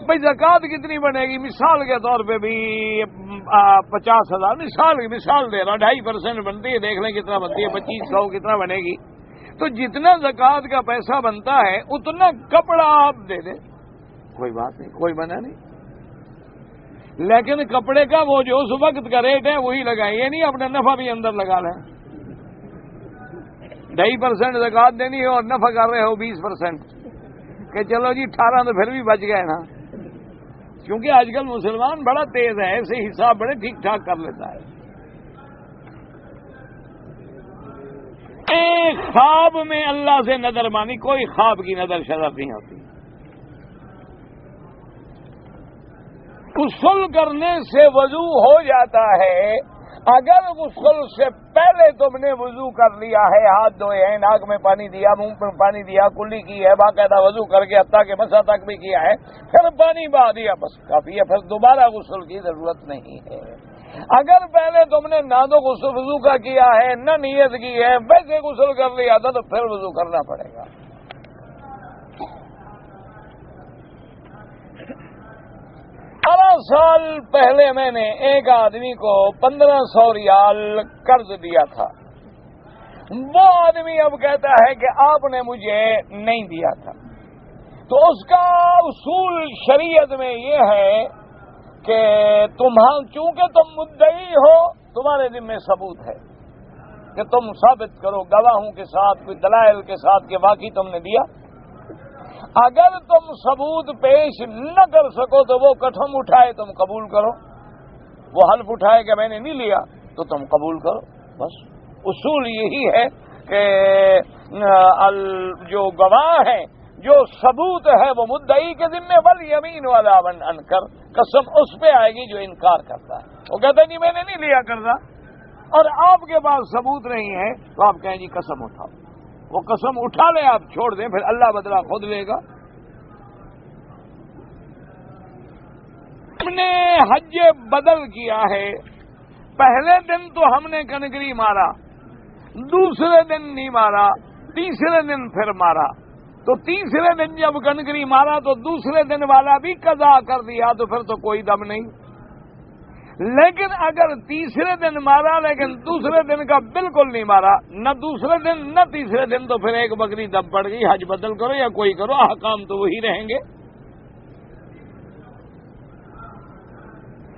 بھائی زکوٰۃ کتنی بنے گی؟ مثال کے طور پہ بھی 50,000 مثال دے رہا، 2.5% بنتی ہے. دیکھ لیں کتنا بنتی ہے، 2500 کتنا بنے گی. تو جتنا زکوٰۃ کا پیسہ بنتا ہے اتنا کپڑا آپ دے دیں، کوئی بات نہیں، کوئی منع نہیں. لیکن کپڑے کا وہ جو اس وقت کا ریٹ ہے وہی لگائیں، یہ نہیں اپنا نفع بھی اندر لگا لیں. 2.5% زکوٰۃ دینی ہے اور نفع کر رہے ہو 20%، کہ چلو جی 18 تو پھر بھی بچ گئے نا. کیونکہ آج کل مسلمان بڑا تیز ہے، ایسے حساب بڑے ٹھیک ٹھاک کر لیتا ہے. ایک خواب میں اللہ سے نظر مانی، کوئی خواب کی نظر شرف نہیں ہوتی. غسل کرنے سے وضو ہو جاتا ہے. اگر غسل سے پہلے تم نے وضو کر لیا ہے، ہاتھ دھوئے ہیں، ناک میں پانی دیا، منہ میں پانی دیا، کلی کی ہے، باقاعدہ وضو کر کے حتیٰ کہ مسح تک بھی کیا ہے، پھر پانی بہا دیا، بس کافی ہے، پھر دوبارہ غسل کی ضرورت نہیں ہے. اگر پہلے تم نے نہ تو غسل وضو کا کیا ہے نہ نیت کی ہے، ویسے غسل کر لیا تھا تو پھر وضو کرنا پڑے گا. 18 سال پہلے میں نے ایک آدمی کو 1500 ریال قرض دیا تھا. وہ آدمی اب کہتا ہے کہ آپ نے مجھے نہیں دیا تھا. تو اس کا اصول شریعت میں یہ ہے کہ چونکہ تم مدعی ہو، تمہارے ذمہ ثبوت ہے کہ تم ثابت کرو گواہوں کے ساتھ، کوئی دلائل کے ساتھ کہ واقعی تم نے دیا. اگر تم ثبوت پیش نہ کر سکو تو وہ قسم اٹھائے تم قبول کرو، وہ حلف اٹھائے کہ میں نے نہیں لیا تو تم قبول کرو. بس اصول یہی ہے کہ جو گواہ ہے، جو ثبوت ہے وہ مدعی کے ذمہ، والیمین علی من انکر، قسم اس پہ آئے گی جو انکار کرتا ہے. وہ کہتا ہے جی میں نے نہیں لیا قرضہ، اور آپ کے پاس ثبوت نہیں ہے تو آپ کہیں جی قسم اٹھاؤ. وہ قسم اٹھا لیں، آپ چھوڑ دیں، پھر اللہ بدلہ خود لے گا. ہم نے حج بدل کیا ہے. پہلے دن تو ہم نے کنکری مارا، دوسرے دن نہیں مارا، تیسرے دن پھر مارا. تو تیسرے دن جب کنکری مارا تو دوسرے دن والا بھی قضا کر دیا، تو پھر تو کوئی دم نہیں. لیکن اگر تیسرے دن مارا لیکن دوسرے دن کا بالکل نہیں مارا، نہ دوسرے دن نہ تیسرے دن، تو پھر ایک بکری دم پڑ گئی. حج بدل کرو یا کوئی کرو، احکام تو وہی رہیں گے.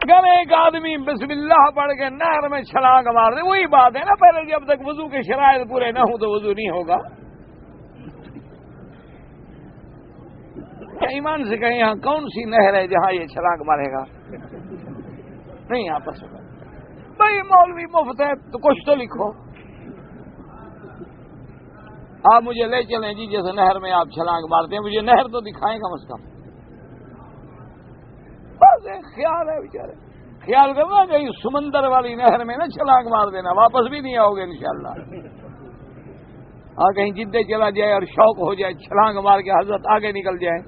اگر ایک آدمی بسم اللہ پڑھ کے نہر میں چھلانگ مار دے، وہی بات ہے نا، پہلے جب تک وضو کے شرائط پورے نہ ہوں تو وضو نہیں ہوگا. ایمان سے کہیں یہاں کون سی نہر ہے جہاں یہ چھلانگ مارے گا؟ نہیں آپس میں. بھائی مولوی مفت ہے تو کچھ تو لکھو. آپ مجھے لے چلیں جی جیسے نہر میں آپ چھلانگ مارتے ہیں، مجھے نہر تو دکھائیں کم از کم. بس ایک خیال ہے بیچارے، خیال کرنا کہیں سمندر والی نہر میں نہ چھلانگ مار دینا، واپس بھی نہیں آؤ گے انشاءاللہ. کہیں جدے چلا جائے اور شوق ہو جائے، چھلانگ مار کے حضرت آگے نکل جائے.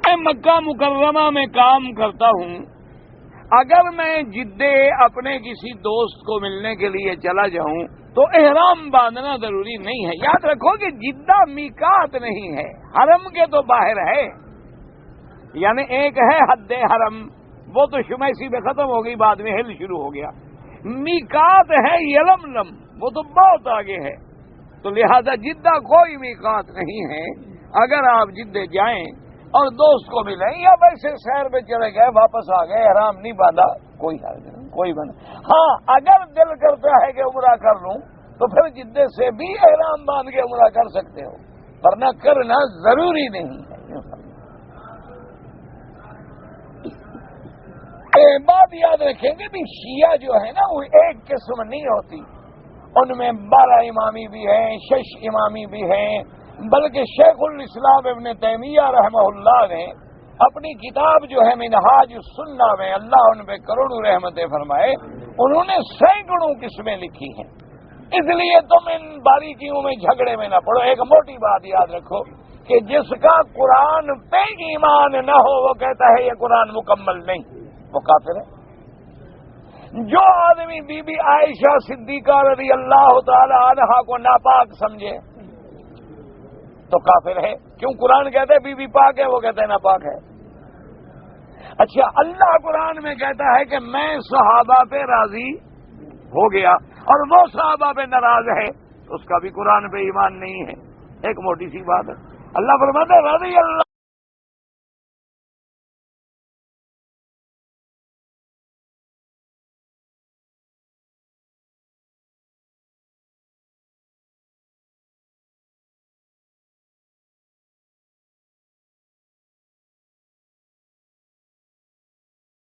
میں مکہ مکرمہ میں کام کرتا ہوں. اگر میں جدے اپنے کسی دوست کو ملنے کے لیے چلا جاؤں تو احرام باندھنا ضروری نہیں ہے. یاد رکھو کہ جدہ میقات نہیں ہے، حرم کے تو باہر ہے. یعنی ایک ہے حد حرم، وہ تو شمیسی میں ختم ہو گئی، بعد میں ہل شروع ہو گیا. میقات ہے یلملم، وہ تو بہت آگے ہے. تو لہذا جدہ کوئی میقات نہیں ہے. اگر آپ جدے جائیں اور دوست کو ملیں یا ویسے سیر پہ چلے گئے واپس آ گئے، احرام نہیں باندھا، کوئی حرج نہیں، کوئی بنا. ہاں اگر دل کرتا ہے کہ عمرہ کر لوں تو پھر جدے سے بھی احرام باندھ کے عمرہ کر سکتے ہو، ورنہ کرنا ضروری نہیں ہے. بات یاد رکھیں گے بھی شیعہ جو ہے نا وہ ایک قسم نہیں ہوتی، ان میں 12 امامی بھی ہیں، 6 امامی بھی ہیں. بلکہ شیخ الاسلام ابن تیمیہ رحمہ اللہ نے اپنی کتاب جو ہے منہاج السنہ میں، اللہ ان پہ کروڑوں رحمتیں فرمائے، انہوں نے سینکڑوں قسمیں لکھی ہیں. اس لیے تم ان باریکیوں میں جھگڑے میں نہ پڑو. ایک موٹی بات یاد رکھو کہ جس کا قرآن پہ ایمان نہ ہو وہ کہتا ہے یہ قرآن مکمل نہیں. وہ کافر ہے. جو آدمی بی بی عائشہ صدیقہ رضی اللہ تعالی عنہا کو ناپاک سمجھے تو کافر ہے. کیوں؟ قرآن کہتا ہے بی بی پاک ہے، وہ کہتا ہے ناپاک ہے. اچھا، اللہ قرآن میں کہتا ہے کہ میں صحابہ پہ راضی ہو گیا اور وہ صحابہ پہ ناراض ہے، تو اس کا بھی قرآن پہ ایمان نہیں ہے. ایک موٹی سی بات ہے. اللہ فرماتا ہے رضی اللہ